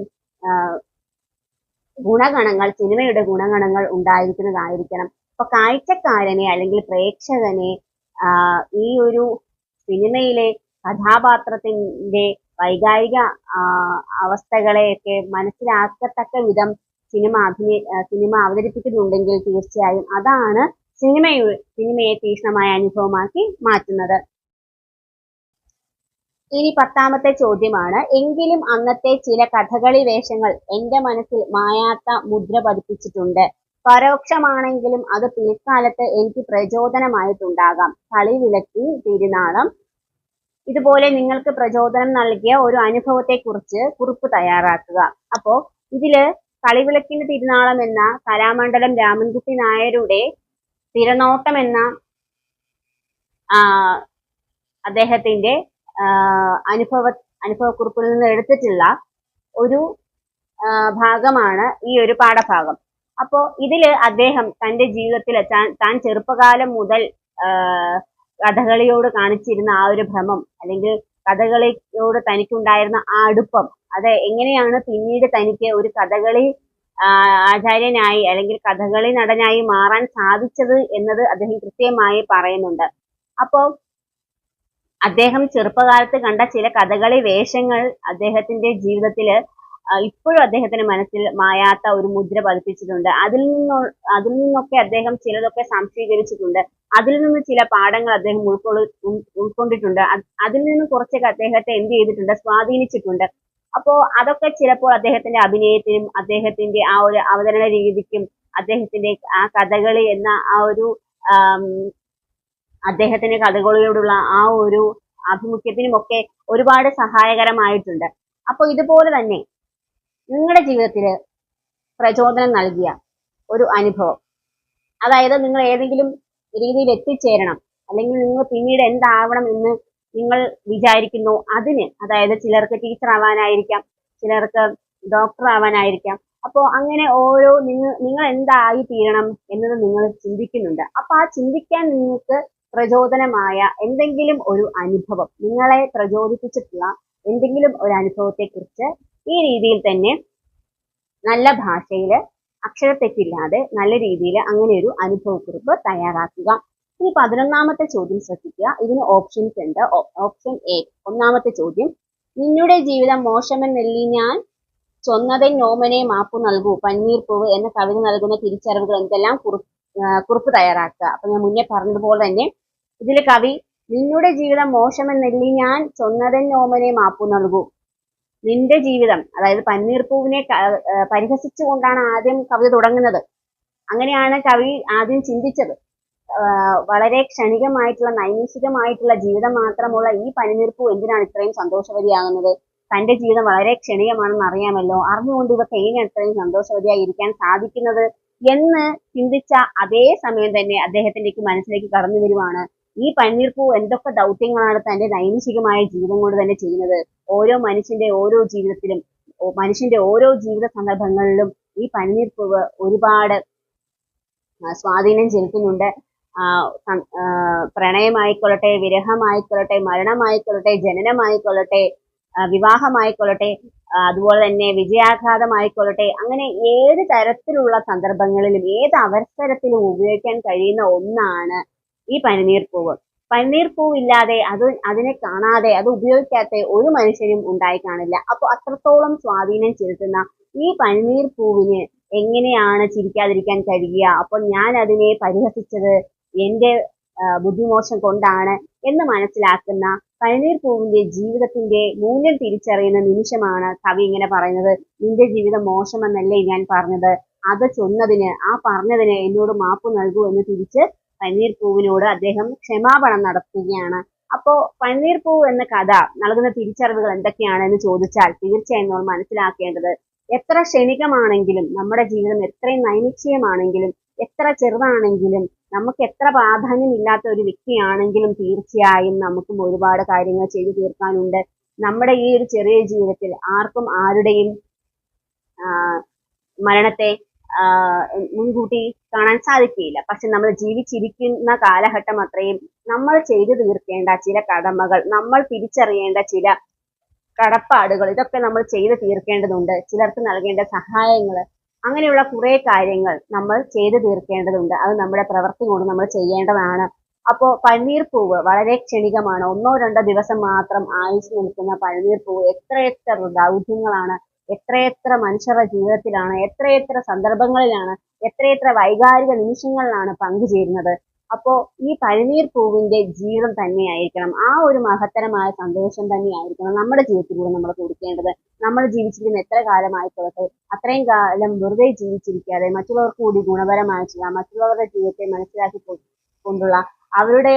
സിനിമയുടെ ഗുണഗണങ്ങൾ ഉണ്ടായിരിക്കുന്നതായിരിക്കണം. അപ്പൊ കാഴ്ചക്കാരനെ അല്ലെങ്കിൽ പ്രേക്ഷകനെ ഈ ഒരു സിനിമയിലെ കഥാപാത്രത്തിന്റെ വൈകാരിക അവസ്ഥകളെയൊക്കെ മനസ്സിലാക്കത്തക്ക വിധം സിനിമ അവതരിപ്പിക്കുന്നുണ്ടെങ്കിൽ തീർച്ചയായും അതാണ് സിനിമയെ തീക്ഷ്ണമായ അനുഭവമാക്കി മാറ്റുന്നത്. ഇനി 10ാമത്തെ ചോദ്യമാണ്, എങ്കിലും അന്നത്തെ ചില കഥകളി വേഷങ്ങൾ എന്റെ മനസ്സിൽ മായാത്ത മുദ്ര പതിപ്പിച്ചിട്ടുണ്ട്. പരോക്ഷമാണെങ്കിലും അത് പിൽക്കാലത്ത് എനിക്ക് പ്രചോദനമായിട്ടുണ്ടാകാം. കളിവിളക്കിൻ തിരുനാളം. ഇതുപോലെ നിങ്ങൾക്ക് പ്രചോദനം നൽകിയ ഒരു അനുഭവത്തെക്കുറിച്ച് കുറിപ്പ് തയ്യാറാക്കുക. അപ്പോ ഇതില് കളിവിളക്കിന്റെ തിരുനാളം എന്ന കലാമണ്ഡലം രാമൻകുട്ടി നായരുടെ തിരനോട്ടം എന്ന അദ്ദേഹത്തിന്റെ അനുഭവക്കുറിപ്പിൽ നിന്ന് എടുത്തിട്ടുള്ള ഒരു ഭാഗമാണ് ഈ ഒരു പാഠഭാഗം. അപ്പോ ഇതില് അദ്ദേഹം തന്റെ ജീവിതത്തിൽ താൻ ചെറുപ്പകാലം മുതൽ കഥകളിയോട് കാണിച്ചിരുന്ന ആ ഒരു ഭ്രമം, അല്ലെങ്കിൽ കഥകളിയോട് തനിക്കുണ്ടായിരുന്ന ആ അടുപ്പം, അത് എങ്ങനെയാണ് പിന്നീട് തനിക്ക് ഒരു കഥകളി ആചാര്യനായി അല്ലെങ്കിൽ കഥകളി നടനായി മാറാൻ സാധിച്ചത് എന്നത് അദ്ദേഹം കൃത്യമായി പറയുന്നുണ്ട്. അപ്പോ അദ്ദേഹം ചെറുപ്പകാലത്ത് കണ്ട ചില കഥകളി വേഷങ്ങൾ അദ്ദേഹത്തിന്റെ ജീവിതത്തില് ഇപ്പോഴും അദ്ദേഹത്തിന്റെ മനസ്സിൽ മായാത്ത ഒരു മുദ്ര പതിപ്പിച്ചിട്ടുണ്ട്. അതിൽ നിന്നൊക്കെ അദ്ദേഹം ചിലതൊക്കെ സംശീകരിച്ചിട്ടുണ്ട്. അതിൽ നിന്ന് ചില പാഠങ്ങൾ അദ്ദേഹം ഉൾക്കൊണ്ടിട്ടുണ്ട്. അതിൽ നിന്ന് കുറച്ചൊക്കെ അദ്ദേഹത്തെ എന്ത് ചെയ്തിട്ടുണ്ട്, സ്വാധീനിച്ചിട്ടുണ്ട്. അപ്പോ അതൊക്കെ ചിലപ്പോൾ അദ്ദേഹത്തിന്റെ അഭിനയത്തിനും അദ്ദേഹത്തിന്റെ ആ ഒരു അവതരണ രീതിക്കും അദ്ദേഹത്തിന്റെ ആ കഥകളി എന്ന ആ ഒരു അദ്ദേഹത്തിന്റെ കഥകളിയോടുള്ള ആ ഒരു ആഭിമുഖ്യത്തിനുമൊക്കെ ഒരുപാട് സഹായകരമായിട്ടുണ്ട്. അപ്പൊ ഇതുപോലെ തന്നെ നിങ്ങളുടെ ജീവിതത്തിൽ പ്രചോദനം നൽകിയ ഒരു അനുഭവം. അതായത് നിങ്ങൾ ഏതെങ്കിലും രീതിയിൽ എത്തിച്ചേരണം, അല്ലെങ്കിൽ നിങ്ങൾ പിന്നീട് എന്താവണം എന്ന് നിങ്ങൾ വിചാരിക്കുന്നു അതിന്, അതായത് ചിലർക്ക് ടീച്ചർ ആവാനായിരിക്കാം, ചിലർക്ക് ഡോക്ടർ ആവാനായിരിക്കാം. അപ്പോൾ അങ്ങനെ ഓരോ നിങ്ങൾ എന്തായി തീരണം എന്നത് നിങ്ങൾ ചിന്തിക്കുന്നുണ്ട്. അപ്പൊ ആ ചിന്തിക്കാൻ നിങ്ങൾക്ക് പ്രചോദനമായ എന്തെങ്കിലും ഒരു അനുഭവം, നിങ്ങളെ പ്രചോദിപ്പിച്ചിട്ടുള്ള എന്തെങ്കിലും ഒരു അനുഭവത്തെ കുറിച്ച് ഈ രീതിയിൽ തന്നെ നല്ല ഭാഷയിൽ അക്ഷരത്തെറ്റില്ലാതെ നല്ല രീതിയിൽ അങ്ങനെ ഒരു അനുഭവക്കുറിപ്പ് തയ്യാറാക്കുക. ഇനി 11ാമത്തെ ചോദ്യം ശ്രദ്ധിക്കുക. ഇതിന് ഓപ്ഷൻസ് ഉണ്ട്. ഓപ്ഷൻ എ, ഒന്നാമത്തെ ചോദ്യം, നിന്നുടെ ജീവിതം മോശമെന്നല്ലി ഞാൻ ചൊന്നതെന്നോമനെ മാപ്പു നൽകൂ പന്നീർപ്പൂവ് എന്ന കവിത നൽകുന്ന തിരിച്ചറിവുകൾ എന്തെല്ലാം കുറിപ്പ് തയ്യാറാക്കുക. അപ്പൊ ഞാൻ മുന്നേ പറഞ്ഞതുപോലെ തന്നെ ഇതിൽ കവി നിന്നുടെ ജീവിതം മോശമെന്നല്ലി ഞാൻ ചൊന്നതെന്നോമനെ മാപ്പു നൽകൂ, നിന്റെ ജീവിതം, അതായത് പന്നീർപ്പൂവിനെ പരിഹസിച്ചുകൊണ്ടാണ് ആദ്യം കവിത തുടങ്ങുന്നത്. അങ്ങനെയാണ് കവി ആദ്യം ചിന്തിച്ചത്. വളരെ ക്ഷണികമായിട്ടുള്ള നൈമിഷികമായിട്ടുള്ള ജീവിതം മാത്രമുള്ള ഈ പനിനീർപ്പൂ എന്തിനാണ് ഇത്രയും സന്തോഷവതിയാകുന്നത്? തന്റെ ജീവിതം വളരെ ക്ഷണികമാണെന്ന് അറിയാമല്ലോ, അറിഞ്ഞുകൊണ്ട് ഇവർക്ക് എങ്ങനെയാണ് ഇത്രയും സന്തോഷവതിയായി ഇരിക്കാൻ സാധിക്കുന്നത് എന്ന് ചിന്തിച്ച അതേ സമയം തന്നെ അദ്ദേഹത്തിന്റെ മനസ്സിലേക്ക് കടന്നു വരുവാണ്, ഈ പനിനീർപ്പൂ എന്തൊക്കെ ദൗത്യങ്ങളാണ് തന്റെ നൈമിഷികമായ ജീവിതം കൊണ്ട് തന്നെ ചെയ്യുന്നത്. ഓരോ മനുഷ്യന്റെ ഓരോ ജീവിതത്തിലും, മനുഷ്യന്റെ ഓരോ ജീവിത സന്ദർഭങ്ങളിലും ഈ പനിനീർപ്പൂവ് ഒരുപാട് സ്വാധീനം ചെലുത്തുന്നുണ്ട്. പ്രണയമായിക്കൊള്ളട്ടെ, വിരഹമായിക്കൊള്ളട്ടെ, മരണമായിക്കൊള്ളട്ടെ, ജനനമായിക്കൊള്ളട്ടെ, വിവാഹമായിക്കൊള്ളട്ടെ, അതുപോലെ തന്നെ വിജയാഘാതമായിക്കൊള്ളട്ടെ, അങ്ങനെ ഏത് തരത്തിലുള്ള സന്ദർഭങ്ങളിലും ഏത് അവസരത്തിലും ഉപയോഗിക്കാൻ കഴിയുന്ന ഒന്നാണ് ഈ പനിനീർപ്പൂവ്. പനിനീർപ്പൂവില്ലാതെ അതിനെ കാണാതെ അത് ഉപയോഗിക്കാത്ത ഒരു മനുഷ്യനും ഉണ്ടായി കാണില്ല. അപ്പൊ അത്രത്തോളം സ്വാധീനം ചെലുത്തുന്ന ഈ പനിനീർപ്പൂവിന് എങ്ങനെയാണ് ചിരിക്കാതിരിക്കാൻ കഴിയുക? അപ്പോൾ ഞാൻ അതിനെ പരിഹസിച്ചത് എന്റെ ബുദ്ധിമോശം കൊണ്ടാണ് എന്ന് മനസ്സിലാക്കുന്ന പനിനീർപ്പൂവിന്റെ ജീവിതത്തിന്റെ മൂല്യം തിരിച്ചറിയുന്ന നിമിഷമാണ് കവി ഇങ്ങനെ പറയുന്നത്, നിന്റെ ജീവിതം മോശമെന്നല്ലേ ഞാൻ പറഞ്ഞത്, അത് ചൊന്നതിന്, ആ പറഞ്ഞതിന് എന്നോട് മാപ്പ് നൽകൂ എന്ന് തിരിച്ച് പനിനീർപ്പൂവിനോട് അദ്ദേഹം ക്ഷമാപണം നടത്തുകയാണ്. അപ്പോ പനിനീർപ്പൂവ് എന്ന കഥ നൽകുന്ന തിരിച്ചറിവുകൾ എന്തൊക്കെയാണ് എന്ന് ചോദിച്ചാൽ തീർച്ചയായും നമ്മൾ മനസ്സിലാക്കേണ്ടത്, എത്ര ക്ഷണികമാണെങ്കിലും, നമ്മുടെ ജീവിതം എത്രയും നൈമിഷികമാണെങ്കിലും, എത്ര ചെറുതാണെങ്കിലും, നമുക്ക് എത്ര പ്രാധാന്യമില്ലാത്ത ഒരു വ്യക്തിയാണെങ്കിലും തീർച്ചയായും നമുക്കും ഒരുപാട് കാര്യങ്ങൾ ചെയ്തു തീർക്കാനുണ്ട്. നമ്മുടെ ഈ ഒരു ചെറിയ ജീവിതത്തിൽ ആർക്കും ആരുടെയും മരണത്തെ മുൻകൂട്ടി കാണാൻ സാധിക്കുകയില്ല. പക്ഷെ നമ്മൾ ജീവിച്ചിരിക്കുന്ന കാലഘട്ടം അത്രയും നമ്മൾ ചെയ്തു തീർക്കേണ്ട ചില കടമകൾ, നമ്മൾ തിരിച്ചറിയേണ്ട ചില കടപ്പാടുകൾ, ഇതൊക്കെ നമ്മൾ ചെയ്തു തീർക്കേണ്ടതുണ്ട്. ചിലർക്ക് നൽകേണ്ട സഹായങ്ങൾ, അങ്ങനെയുള്ള കുറെ കാര്യങ്ങൾ നമ്മൾ ചെയ്തു തീർക്കേണ്ടതുണ്ട്. അത് നമ്മുടെ പ്രവൃത്തി കൊണ്ട് നമ്മൾ ചെയ്യേണ്ടതാണ്. അപ്പോൾ പനിനീർപ്പൂവ് വളരെ ക്ഷണികമാണ്. 1-2 ദിവസം മാത്രം ആയുസ് നിൽക്കുന്ന പനിനീർപ്പൂവ് എത്രയെത്ര ദൗത്യങ്ങളാണ്, എത്രയെത്ര മനുഷ്യരുടെ ജീവിതത്തിലാണ്, എത്രയെത്ര സന്ദർഭങ്ങളിലാണ്, എത്രയെത്ര വൈകാരിക നിമിഷങ്ങളിലാണ് പങ്കുചേരുന്നത്. അപ്പോ ഈ പനിനീർപ്പൂവിന്റെ ജീവിതം തന്നെയായിരിക്കണം, ആ ഒരു മഹത്തരമായ സന്ദേശം തന്നെയായിരിക്കണം നമ്മുടെ ജീവിതത്തിലൂടെ നമ്മൾ കൊടുക്കേണ്ടത്. നമ്മൾ ജീവിച്ചിരിക്കുന്ന എത്ര കാലമായിക്കൊള്ളട്ടെ, അത്രയും കാലം വെറുതെ ജീവിച്ചിരിക്കാതെ മറ്റുള്ളവർക്ക് കൂടി ഗുണപരമായിട്ടുള്ള, മറ്റുള്ളവരുടെ ജീവിതത്തെ മനസ്സിലാക്കി കൊണ്ടുള്ള, അവരുടെ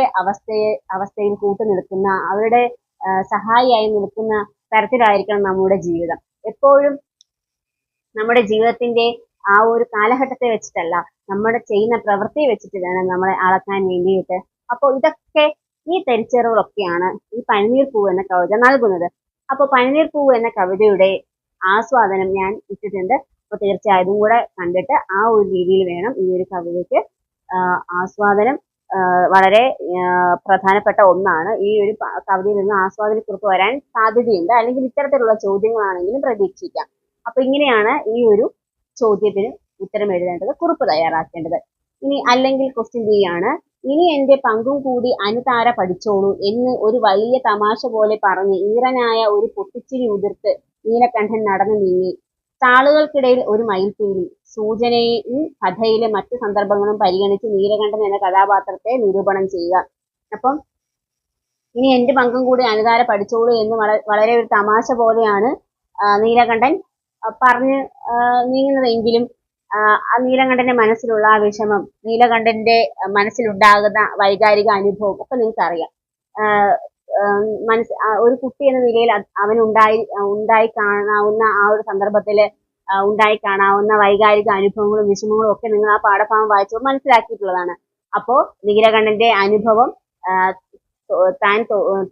അവസ്ഥയിൽ കൂട്ടുനിൽക്കുന്ന, അവരുടെ സഹായിയായി നിൽക്കുന്ന തരത്തിലായിരിക്കണം നമ്മുടെ ജീവിതം. എപ്പോഴും നമ്മുടെ ജീവിതത്തിന്റെ ആ ഒരു കാലഘട്ടത്തെ വെച്ചിട്ടല്ല, നമ്മുടെ ചെയ്യുന്ന പ്രവൃത്തി വെച്ചിട്ട് വേണം നമ്മളെ അളക്കാൻ വേണ്ടിയിട്ട്. അപ്പോൾ ഇതൊക്കെ, ഈ തിരിച്ചറിവുകളൊക്കെയാണ് ഈ പനിനീർപ്പൂവ് എന്ന കവിത നൽകുന്നത്. അപ്പോൾ പനിനീർപ്പൂവ് എന്ന കവിതയുടെ ആസ്വാദനം ഞാൻ ഇട്ടിട്ടുണ്ട്. അപ്പോൾ തീർച്ചയായും കൂടെ കണ്ടിട്ട് ആ ഒരു രീതിയിൽ വേണം ഈ ഒരു കവിതയ്ക്ക് ആസ്വാദനം. വളരെ പ്രധാനപ്പെട്ട ഒന്നാണ്. ഈ ഒരു കവിതയിൽ നിന്ന് ആസ്വാദനക്കുറിപ്പ് വരാൻ സാധ്യതയുണ്ട്, അല്ലെങ്കിൽ ഇത്തരത്തിലുള്ള ചോദ്യങ്ങളാണെങ്കിലും പ്രതീക്ഷിക്കാം. അപ്പൊ ഇങ്ങനെയാണ് ഈ ഒരു ചോദ്യത്തിന് ഉത്തരം എഴുതേണ്ടത്, കുറിപ്പ് തയ്യാറാക്കേണ്ടത്. ഇനി അല്ലെങ്കിൽ ക്വസ്റ്റ്യൻ ബി ആണ്, ഇനി എന്റെ പങ്കും കൂടി അനുതാര പഠിച്ചോളൂ എന്ന് ഒരു വലിയ തമാശ പോലെ പറഞ്ഞ് ഈറനായ ഒരു പൊട്ടിച്ചിരി ഉതിർത്ത് നീലകണ്ഠൻ നടന്നു നീങ്ങി. താളുകൾക്കിടയിൽ ഒരു മയിൽപ്പീലി. സൂചനയും കഥയിലെ മറ്റു സന്ദർഭങ്ങളും പരിഗണിച്ച് നീലകണ്ഠൻ എന്ന കഥാപാത്രത്തെ നിരൂപണം ചെയ്യുക. അപ്പം ഇനി എന്റെ പങ്കും കൂടി അനുതാര പഠിച്ചോളൂ എന്ന് വളരെ ഒരു തമാശ പോലെയാണ് നീലകണ്ഠൻ പറഞ്ഞ് നീങ്ങുന്നതെങ്കിലും ആ നീലകണ്ഠന്റെ മനസ്സിലുള്ള ആ വിഷമം, നീലകണ്ഠന്റെ മനസ്സിലുണ്ടാകുന്ന വൈകാരിക അനുഭവം ഒക്കെ നിങ്ങൾക്കറിയാം. ഒരു കുട്ടി എന്ന നിലയിൽ അവനുണ്ടായി കാണാവുന്ന ആ ഒരു സന്ദർഭത്തില് ഉണ്ടായി കാണാവുന്ന വൈകാരിക അനുഭവങ്ങളും വിഷമങ്ങളും ഒക്കെ നിങ്ങൾ ആ പാഠഭാഗം വായിച്ചപ്പോൾ മനസ്സിലാക്കിയിട്ടുള്ളതാണ്. അപ്പോ നീലകണ്ഠന്റെ അനുഭവം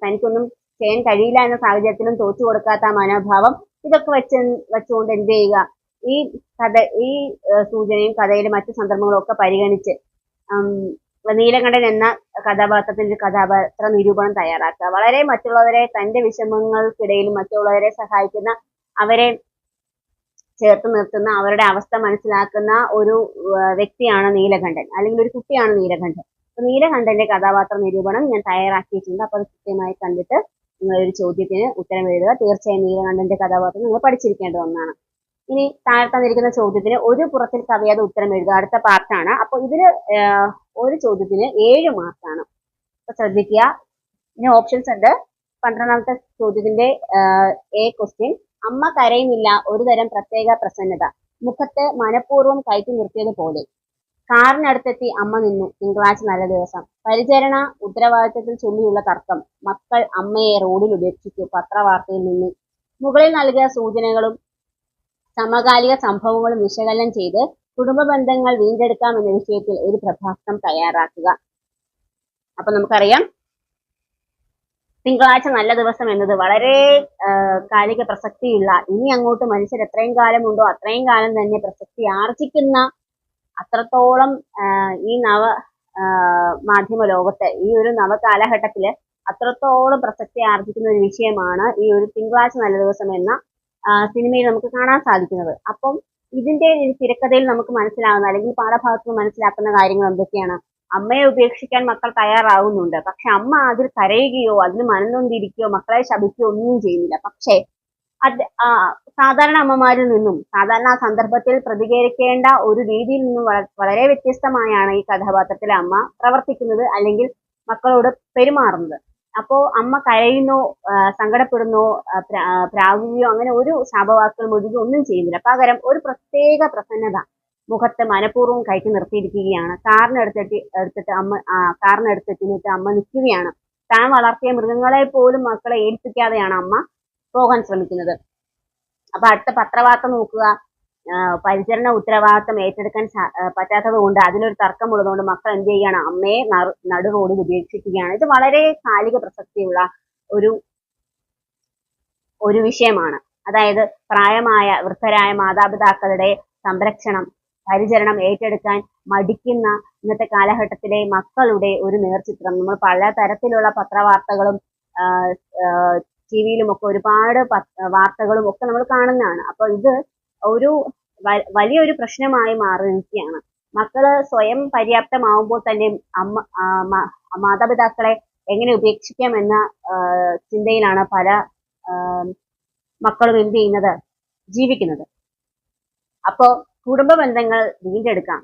തനിക്കൊന്നും ചെയ്യാൻ കഴിയില്ല എന്ന സാഹചര്യത്തിലും തോറ്റു കൊടുക്കാത്ത മനോഭാവം, ഇതൊക്കെ വെച്ചുകൊണ്ട് എന്ത് ചെയ്യുക, ഈ ഈ സൂചനയും കഥയിലെ മറ്റു സന്ദർഭങ്ങളും ഒക്കെ പരിഗണിച്ച് നീലകണ്ഠൻ എന്ന കഥാപാത്രത്തിന്റെ കഥാപാത്ര നിരൂപണം തയ്യാറാക്കുക. വളരെ മറ്റുള്ളവരെ തന്റെ വിഷമങ്ങൾക്കിടയിലും മറ്റുള്ളവരെ സഹായിക്കുന്ന, അവരെ ചേർത്ത് നിർത്തുന്ന, അവരുടെ അവസ്ഥ മനസ്സിലാക്കുന്ന ഒരു വ്യക്തിയാണ് നീലകണ്ഠൻ, അല്ലെങ്കിൽ ഒരു കുട്ടിയാണ് നീലകണ്ഠൻ. അപ്പൊ നീലകണ്ഠന്റെ കഥാപാത്ര നിരൂപണം ഞാൻ തയ്യാറാക്കിയിട്ടുണ്ട്. അപ്പൊ അത് കൃത്യമായി കണ്ടിട്ട് നിങ്ങൾ ഒരു ചോദ്യത്തിന് ഉത്തരം എഴുതുക. തീർച്ചയായും നീലകണ്ഠന്റെ കഥാപാത്രം നിങ്ങൾ പഠിച്ചിരിക്കേണ്ട ഒന്നാണ്. ഇനി താഴെ തന്നിരിക്കുന്ന ചോദ്യത്തിന് ഒരു പുറത്തിൽ കവിയാതെ ഉത്തരം എഴുതുക. അടുത്ത പാർട്ടാണ്. അപ്പൊ ഇതില് ഒരു ചോദ്യത്തിന് 7 മാർക്കാണ്. അപ്പൊ ശ്രദ്ധിക്കുക. ഇനി ഓപ്ഷൻസ് ഉണ്ട്. 12ാമത്തെ ചോദ്യത്തിന്റെ എ ക്വസ്റ്റ്യൻ, അമ്മ കരയുന്നില്ല, ഒരു തരം പ്രത്യേക പ്രസന്നത, മുഖത്ത് മനഃപൂർവ്വം കയറ്റി നിർത്തിയതുപോലെ, കാറിനടുത്തെത്തി അമ്മ നിന്നു, തിങ്കളാഴ്ച നല്ല ദിവസം, പരിചരണ ഉത്തരവാദിത്തത്തിൽ ചൊല്ലിയുള്ള തർക്കം, മക്കൾ അമ്മയെ റോഡിൽ ഉപേക്ഷിച്ചു, പത്രവാർത്തയിൽ നിന്ന്. മുകളിൽ നൽകിയ സൂചനകളും സമകാലിക സംഭവങ്ങളും വിശകലനം ചെയ്ത് കുടുംബ ബന്ധങ്ങൾ വീണ്ടെടുക്കാം എന്ന വിഷയത്തിൽ ഒരു പ്രഭാഷണം തയ്യാറാക്കുക. അപ്പൊ നമുക്കറിയാം, തിങ്കളാഴ്ച നല്ല ദിവസം എന്നത് വളരെ കാലിക പ്രസക്തിയുള്ള, ഇനി അങ്ങോട്ട് മനുഷ്യർ എത്രയും കാലം ഉണ്ടോ അത്രയും കാലം തന്നെ പ്രസക്തി ആർജിക്കുന്ന, അത്രത്തോളം ഈ മാധ്യമ ലോകത്ത്, ഈ ഒരു നവകാലഘട്ടത്തില് അത്രത്തോളം പ്രസക്തി ആർജിക്കുന്ന ഒരു വിഷയമാണ് ഈ ഒരു തിങ്കളാഴ്ച നല്ല ദിവസം എന്ന സിനിമയിൽ നമുക്ക് കാണാൻ സാധിക്കുന്നത്. അപ്പം ഇതിന്റെ തിരക്കഥയിൽ നമുക്ക് മനസ്സിലാകുന്ന, അല്ലെങ്കിൽ പാഠഭാഗത്ത് മനസ്സിലാക്കുന്ന കാര്യങ്ങൾ എന്തൊക്കെയാണ്? അമ്മയെ ഉപേക്ഷിക്കാൻ മക്കൾ തയ്യാറാകുന്നുണ്ട്. പക്ഷെ അമ്മ അതിൽ കരയുകയോ അതിൽ മനംനൊന്തിരിക്കുകയോ മക്കളെ ശപിക്കുകയോ ഒന്നും ചെയ്യുന്നില്ല. പക്ഷേ സാധാരണ അമ്മമാരിൽ നിന്നും, സാധാരണ ആ സന്ദർഭത്തിൽ പ്രതികരിക്കേണ്ട ഒരു രീതിയിൽ നിന്നും വളരെ വ്യത്യസ്തമായാണ് ഈ കഥാപാത്രത്തിലെ അമ്മ പ്രവർത്തിക്കുന്നത്, അല്ലെങ്കിൽ മക്കളോട് പെരുമാറുന്നത്. അപ്പോ അമ്മ കരയുന്നോ സങ്കടപ്പെടുന്നോ പ്രാകുകയോ അങ്ങനെ ഒരു ശാപവാക്കുകൾ മൊഴികയോ ഒന്നും ചെയ്യുന്നില്ല. പകരം ഒരു പ്രത്യേക പ്രസന്നത മുഖത്ത് മനഃപൂർവ്വം കയറ്റി നിർത്തിയിരിക്കുകയാണ്. കാറിനടുത്തിട്ട് അമ്മ നിൽക്കുകയാണ്. താൻ വളർത്തിയ മൃഗങ്ങളെ പോലും മക്കളെ ഏൽപ്പിക്കാതെയാണ് അമ്മ പോകാൻ ശ്രമിക്കുന്നത്. അപ്പൊ അടുത്ത പത്രവാർത്ത നോക്കുക. പരിചരണ ഉത്തരവാദിത്തം ഏറ്റെടുക്കാൻ പറ്റാത്തത് കൊണ്ട്, അതിലൊരു തർക്കമുള്ളതുകൊണ്ട് മക്കൾ എന്ത് ചെയ്യുകയാണ്? അമ്മയെ നടു റോഡിൽ ഉപേക്ഷിക്കുകയാണ്. ഇത് വളരെ കാലിക പ്രസക്തിയുള്ള ഒരു വിഷയമാണ്. അതായത് പ്രായമായ വൃദ്ധരായ മാതാപിതാക്കളുടെ സംരക്ഷണം, പരിചരണം ഏറ്റെടുക്കാൻ മടിക്കുന്ന ഇന്നത്തെ കാലഘട്ടത്തിലെ മക്കളുടെ ഒരു നേർചിത്രം നമ്മൾ പല തരത്തിലുള്ള പത്രവാർത്തകളും ടിവിയിലും ഒക്കെ ഒരുപാട് വാർത്തകളും ഒക്കെ നമ്മൾ കാണുന്നതാണ്. അപ്പൊ ഇത് ഒരു വലിയൊരു പ്രശ്നമായി മാറിയിരിക്കുകയാണ്. മക്കള് സ്വയം പര്യാപ്തമാവുമ്പോൾ തന്നെ മാതാപിതാക്കളെ എങ്ങനെ ഉപേക്ഷിക്കാം എന്ന ചിന്തയിലാണ് പല മക്കളും എന്ത് ചെയ്യുന്നത്, ജീവിക്കുന്നത്. അപ്പോ കുടുംബ ബന്ധങ്ങൾ വീണ്ടെടുക്കാം.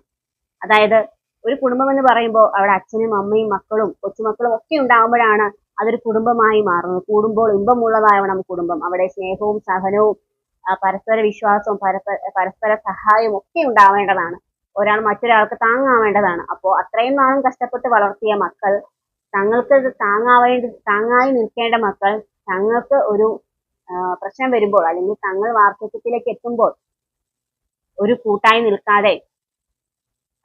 അതായത് ഒരു കുടുംബം എന്ന് പറയുമ്പോൾ അവിടെ അച്ഛനും അമ്മയും മക്കളും കൊച്ചുമക്കളും ഒക്കെ ഉണ്ടാകുമ്പോഴാണ് അതൊരു കുടുംബമായി മാറുന്നത്. കൂടുമ്പോൾ ഇമ്പമുള്ളതാവണം കുടുംബം. അവിടെ സ്നേഹവും സഹനവും പരസ്പര വിശ്വാസവും പരസ്പര സഹായവും ഒക്കെ ഉണ്ടാവേണ്ടതാണ്. ഒരാൾ മറ്റൊരാൾക്ക് താങ്ങാവേണ്ടതാണ്. അപ്പോൾ അത്രയും നാളും കഷ്ടപ്പെട്ട് വളർത്തിയ മക്കൾ, തങ്ങൾക്ക് താങ്ങായി നിൽക്കേണ്ട മക്കൾ, തങ്ങൾക്ക് ഒരു പ്രശ്നം വരുമ്പോൾ അല്ലെങ്കിൽ തങ്ങൾ വാർദ്ധക്യത്തിലേക്ക് എത്തുമ്പോൾ ഒരു കൂട്ടായി നിൽക്കാതെ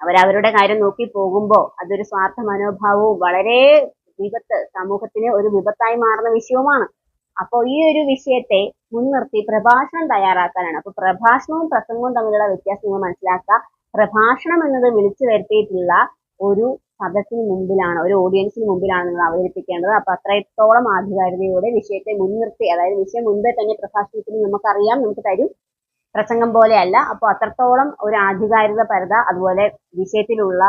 അവരവരുടെ കാര്യം നോക്കി പോകുമ്പോൾ അതൊരു സ്വാർത്ഥ മനോഭാവവും വളരെ സമൂഹത്തിന് ഒരു വിപത്തായി മാറുന്ന വിഷയവുമാണ്. അപ്പോൾ ഈ ഒരു വിഷയത്തെ മുൻനിർത്തി പ്രഭാഷണം തയ്യാറാക്കാനാണ്. അപ്പൊ പ്രഭാഷണവും പ്രസംഗവും തമ്മിലുള്ള വ്യത്യാസം നിങ്ങൾ മനസ്സിലാക്കുക. പ്രഭാഷണം എന്നത് വിളിച്ചു വരുത്തിയിട്ടുള്ള ഒരു സദസ്സിന് മുമ്പിലാണ്, ഒരു ഓഡിയൻസിന് മുമ്പിലാണ് നിങ്ങൾ അവതരിപ്പിക്കേണ്ടത്. അപ്പൊ അത്രത്തോളം ആധികാരികതയോടെ വിഷയത്തെ മുൻനിർത്തി, അതായത് വിഷയം മുൻപേ തന്നെ പ്രഭാഷണത്തിന് നമുക്കറിയാം, നമുക്ക് തരും, പ്രസംഗം പോലെയല്ല. അപ്പോൾ അത്രത്തോളം ഒരു ആധികാരികത, അതുപോലെ വിഷയത്തിലുള്ള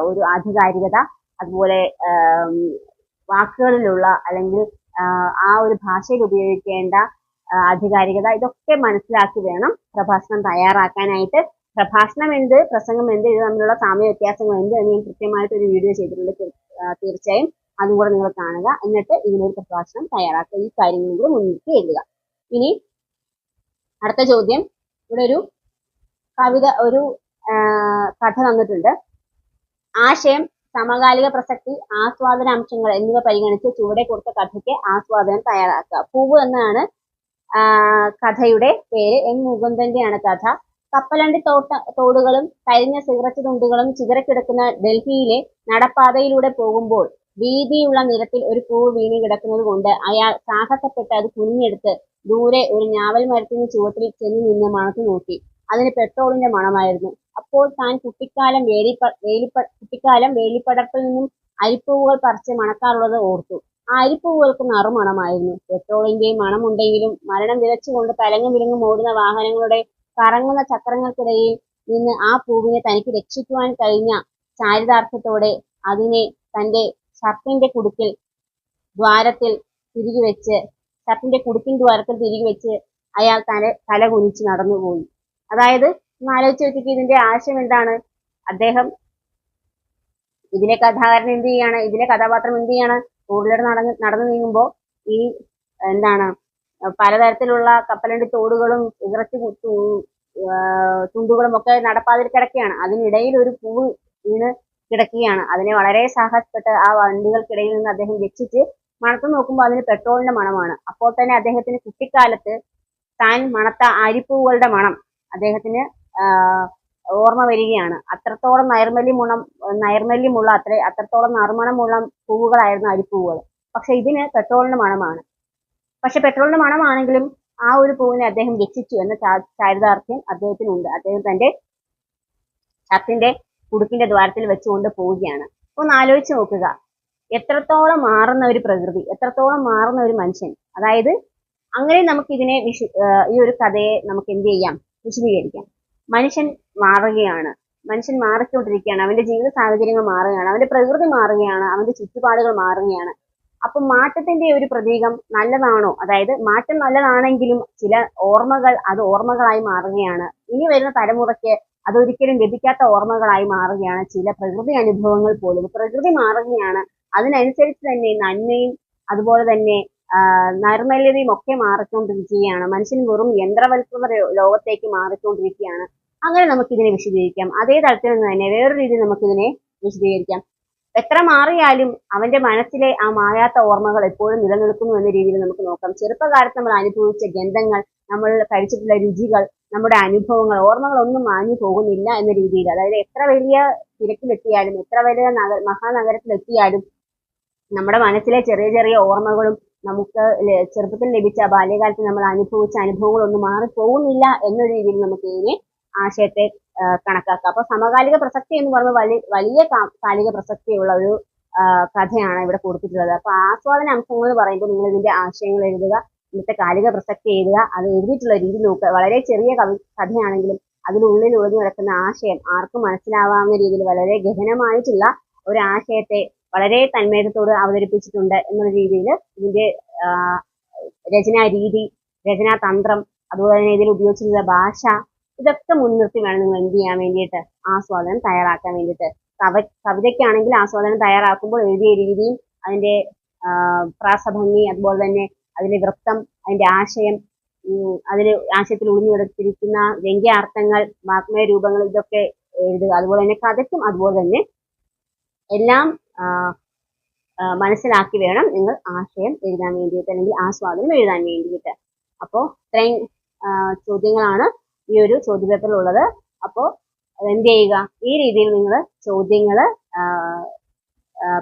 ഒരു ആധികാരികത, അതുപോലെ വാക്കുകളിലുള്ള അല്ലെങ്കിൽ ആ ഒരു ഭാഷയിൽ ഉപയോഗിക്കേണ്ട ആധികാരികത, ഇതൊക്കെ മനസ്സിലാക്കി വേണം പ്രഭാഷണം തയ്യാറാക്കാനായിട്ട്. പ്രഭാഷണം എന്ത്, പ്രസംഗം എന്ത്, ഇത് തമ്മിലുള്ള സാമ്യ വ്യത്യാസങ്ങൾ എന്ത് എന്ന് ഞാൻ കൃത്യമായിട്ട് ഒരു വീഡിയോ ചെയ്തിട്ടുണ്ട്. തീർച്ചയായും അതും കൂടെ നിങ്ങൾ കാണുക. എന്നിട്ട് ഇതിനൊരു പ്രഭാഷണം തയ്യാറാക്കുക. ഈ കാര്യങ്ങളും കൂടെ മുൻനിർത്തി എഴുതുക. ഇനി അടുത്ത ചോദ്യം, ഇവിടെ ഒരു കവിത, ഒരു കഥ തന്നിട്ടുണ്ട്. ആശയം, സമകാലിക പ്രസക്തി, ആസ്വാദന അംശങ്ങൾ എന്നിവ പരിഗണിച്ച് ചുവടെ കൊടുത്ത കഥയ്ക്ക് ആസ്വാദനം തയ്യാറാക്കുക. പൂവ് എന്നാണ് കഥയുടെ പേര്. എൻ മുകുന്ദന്റെയാണ് കഥ. കപ്പലണ്ടി തോടുകളും കരിഞ്ഞ സിഗരറ്റ് തുണ്ടുകളും ചിതറിക്കിടക്കുന്ന ഡൽഹിയിലെ നടപ്പാതയിലൂടെ പോകുമ്പോൾ വീതിയുള്ള നിരത്തിൽ ഒരു പൂവ് വീണ് കിടക്കുന്നത് കൊണ്ട് അയാൾ സാഹസപ്പെട്ട് അത് കുനിഞ്ഞെടുത്ത് ദൂരെ ഒരു ഞാവൽ മരത്തിന് ചുവട്ടിൽ ചെന്ന് നിന്ന് മണത്തു നോക്കി. അതിന് പെട്രോളിന്റെ മണമായിരുന്നു. അപ്പോൾ താൻ കുട്ടിക്കാലം വേലിപ്പടർപ്പിൽ നിന്നും അരിപ്പൂവുകൾ പറിച്ച് മണക്കാറുള്ളത് ഓർത്തു. ആ അരിപ്പൂവുകൾക്ക് നറുമണമായിരുന്നു. പെട്രോളിന്റെയും മണമുണ്ടെങ്കിലും മരണം വിതച്ചുകൊണ്ട് തലങ്ങും വിലങ്ങും ഓടുന്ന വാഹനങ്ങളുടെ കറങ്ങുന്ന ചക്രങ്ങൾക്കിടയിൽ നിന്ന് ആ പൂവിനെ തനിക്ക് രക്ഷിക്കുവാൻ കഴിഞ്ഞ ചാരിതാർത്ഥ്യത്തോടെ അതിനെ തന്റെ ഷർട്ടിന്റെ കുടുക്കിൻ ദ്വാരത്തിൽ തിരികെ വെച്ച് അയാൾ തല കുനിച്ച് നടന്നുപോയി. അതായത് ഒന്ന് ആലോചിച്ച് നോക്കിയിട്ട് ഇതിന്റെ ആശയം എന്താണ്? അദ്ദേഹം ഇതിലെ കഥാകാരൻ എന്ത് ചെയ്യാണ്, ഇതിലെ കഥാപാത്രം എന്ത് ചെയ്യാണ്, റോഡിലൂടെ നടന്നു നീങ്ങുമ്പോൾ ഈ എന്താണ് പലതരത്തിലുള്ള കപ്പലണ്ടി തോടുകളും സിഗരറ്റ് തുണ്ടുകളും ഒക്കെ നടപ്പാതിൽ കിടക്കുകയാണ്. അതിനിടയിൽ ഒരു പൂവ് വീണ് കിടക്കുകയാണ്. അതിനെ വളരെ സാഹസപ്പെട്ട് ആ വണ്ടികൾക്കിടയിൽ നിന്ന് അദ്ദേഹം രക്ഷിച്ച് മണത്ത് നോക്കുമ്പോൾ അതിന് പെട്രോളിന്റെ മണമാണ്. അപ്പോൾ തന്നെ അദ്ദേഹത്തിന് കുട്ടിക്കാലത്ത് താൻ മണത്ത അരിപ്പൂവുകളുടെ മണം അദ്ദേഹത്തിന് ഓർമ്മ വരികയാണ്. അത്രത്തോളം നൈർമല്യമുള്ള അത്രത്തോളം നറുമണമുള്ള പൂവുകളായിരുന്നു അരിപ്പൂവുകൾ. പക്ഷെ ഇതിന് പെട്രോളിന്റെ മണമാണ്. പക്ഷെ പെട്രോളിന്റെ മണമാണെങ്കിലും ആ ഒരു പൂവിനെ അദ്ദേഹം രക്ഷിച്ചു എന്ന ചാരിതാർത്ഥ്യം അദ്ദേഹത്തിനുണ്ട്. അദ്ദേഹം തന്റെ ഷർട്ടിന്റെ കുടുക്കിന്റെ ദ്വാരത്തിൽ വെച്ചുകൊണ്ട് പോവുകയാണ്. ഒന്ന് ആലോചിച്ച് നോക്കുക, എത്രത്തോളം മാറുന്ന ഒരു പ്രകൃതി, എത്രത്തോളം മാറുന്ന ഒരു മനുഷ്യൻ. അതായത് അങ്ങനെ നമുക്ക് ഇതിനെ ഈ ഒരു കഥയെ നമുക്ക് എന്ത് ചെയ്യാം, വിശദീകരിക്കാം. മനുഷ്യൻ മാറുകയാണ്, മനുഷ്യൻ മാറിക്കൊണ്ടിരിക്കുകയാണ്, അവന്റെ ജീവിത സാഹചര്യങ്ങൾ മാറുകയാണ്, അവന്റെ പ്രകൃതി മാറുകയാണ്, അവന്റെ ചുറ്റുപാടുകൾ മാറുകയാണ്. അപ്പൊ മാറ്റത്തിന്റെ ഒരു പ്രതീകം നല്ലതാണോ? അതായത് മാറ്റം നല്ലതാണെങ്കിലും ചില ഓർമ്മകൾ അത് ഓർമ്മകളായി മാറുകയാണ്. ഇനി വരുന്ന തലമുറയ്ക്ക് അതൊരിക്കലും ലഭിക്കാത്ത ഓർമ്മകളായി മാറുകയാണ്. ചില പ്രകൃതി അനുഭവങ്ങൾ പോലും പ്രകൃതി മാറുകയാണ്. അതിനനുസരിച്ച് തന്നെ നന്മയും അതുപോലെ തന്നെ നൈർമല്യതയും ഒക്കെ മാറിക്കൊണ്ടിരിക്കുകയാണ്. മനുഷ്യൻ വെറും യന്ത്രവൽകൃത ലോകത്തേക്ക് മാറിക്കൊണ്ടിരിക്കുകയാണ്. അങ്ങനെ നമുക്കിതിനെ വിശദീകരിക്കാം. അതേ തരത്തിൽ നിന്ന് തന്നെ വേറൊരു രീതിയിൽ നമുക്കിതിനെ വിശദീകരിക്കാം. എത്ര മാറിയാലും അവന്റെ മനസ്സിലെ ആ മായാത്ത ഓർമ്മകൾ എപ്പോഴും നിലനിൽക്കുന്നു എന്ന രീതിയിൽ നമുക്ക് നോക്കാം. ചെറുപ്പകാലത്ത് നമ്മൾ അനുഭവിച്ച ഗന്ധങ്ങൾ, നമ്മൾ കഴിച്ചിട്ടുള്ള രുചികൾ, നമ്മുടെ അനുഭവങ്ങൾ, ഓർമ്മകളൊന്നും മാഞ്ഞു പോകുന്നില്ല എന്ന രീതിയിൽ. അതായത് എത്ര വലിയ തിരക്കിലെത്തിയാലും എത്ര വലിയ മഹാനഗരത്തിലെത്തിയാലും നമ്മുടെ മനസ്സിലെ ചെറിയ ചെറിയ ഓർമ്മകളും നമുക്ക് ചെറുപ്പത്തിൽ ലഭിച്ച ബാല്യകാലത്ത് നമ്മൾ അനുഭവിച്ച അനുഭവങ്ങളൊന്നും മാറിപ്പോകുന്നില്ല എന്ന രീതിയിൽ നമുക്ക് ഇതിനെ ആശയത്തെ കണക്കാക്കാം. അപ്പൊ സമകാലിക പ്രസക്തി എന്ന് പറയുമ്പോൾ വലിയ കാലിക പ്രസക്തിയുള്ള ഒരു കഥയാണ് ഇവിടെ കൊടുത്തിട്ടുള്ളത്. അപ്പൊ ആസ്വാദന അംശങ്ങൾ എന്ന് പറയുമ്പോൾ നിങ്ങൾ ഇതിന്റെ ആശയങ്ങൾ എഴുതുക, ഇന്നത്തെ കാലിക പ്രസക്തി എഴുതുക, അത് എഴുതിയിട്ടുള്ള രീതി നോക്കുക. വളരെ ചെറിയ കഥയാണെങ്കിലും അതിനുള്ളിൽ ഒളിഞ്ഞു കിടക്കുന്ന ആശയം ആർക്കും മനസ്സിലാവാവുന്ന രീതിയിൽ വളരെ ഗഹനമായിട്ടുള്ള ഒരു ആശയത്തെ വളരെ തന്മയത്തോട് അവതരിപ്പിച്ചിട്ടുണ്ട് എന്നുള്ള രീതിയിൽ ഇതിന്റെ രചനാ രീതി, രചനാ തന്ത്രം, അതുപോലെ തന്നെ ഇതിൽ ഉപയോഗിച്ചിട്ടുള്ള ഭാഷ, ഇതൊക്കെ മുൻനിർത്തി വേണം നിങ്ങൾ എന്ത് ചെയ്യാൻ വേണ്ടിയിട്ട്, ആസ്വാദനം തയ്യാറാക്കാൻ വേണ്ടിയിട്ട്. കവിതയ്ക്കാണെങ്കിൽ ആസ്വാദനം തയ്യാറാക്കുമ്പോൾ എഴുതിയ രീതിയും അതിന്റെ പ്രാസഭംഗി, അതുപോലെ തന്നെ അതിന്റെ വൃത്തം, അതിന്റെ ആശയം, അതിന് ആശയത്തിൽ ഒളിഞ്ഞു കിടത്തിരിക്കുന്ന വ്യംഗ്യാർത്ഥങ്ങൾ, വാഗ്മയ രൂപങ്ങൾ, ഇതൊക്കെ എഴുതുക. അതുപോലെ തന്നെ കഥയ്ക്കും അതുപോലെ തന്നെ എല്ലാം മനസ്സിലാക്കി വേണം നിങ്ങൾ ആശയം എഴുതാൻ വേണ്ടിയിട്ട്, അല്ലെങ്കിൽ ആസ്വാദനം എഴുതാൻ വേണ്ടിയിട്ട്. അപ്പോൾ ഇത്രയും ചോദ്യങ്ങളാണ് ഈ ഒരു ചോദ്യപേപ്പറിൽ ഉള്ളത്. അപ്പോൾ എന്ത് ചെയ്യുക, ഈ രീതിയിൽ നിങ്ങൾ ചോദ്യങ്ങൾ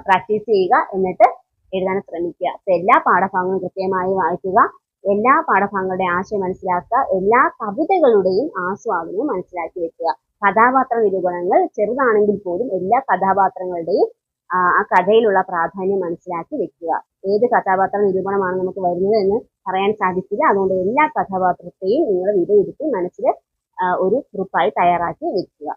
പ്രാക്ടീസ് ചെയ്യുക, എന്നിട്ട് എഴുതാൻ ശ്രമിക്കുക. അപ്പൊ എല്ലാ പാഠഭാഗങ്ങളും കൃത്യമായി വായിക്കുക, എല്ലാ പാഠഭാഗങ്ങളുടെ ആശയം മനസ്സിലാക്കുക, എല്ലാ കവിതകളുടെയും ആസ്വാദനവും മനസ്സിലാക്കി വെക്കുക. കഥാപാത്ര നിരൂപണങ്ങൾ ചെറുതാണെങ്കിൽ പോലും എല്ലാ കഥാപാത്രങ്ങളുടെയും ആ കഥയിലുള്ള പ്രാധാന്യം മനസ്സിലാക്കി വെക്കുക. ഏത് കഥാപാത്ര നിരൂപണമാണ് നമുക്ക് വരുന്നത് എന്ന് പറയാൻ സാധിക്കില്ല. അതുകൊണ്ട് എല്ലാ കഥാപാത്രത്തെയും നിങ്ങൾ വിലയിരുത്തി മനസ്സിൽ ഒരു കുറിപ്പായി തയ്യാറാക്കി വെക്കുക.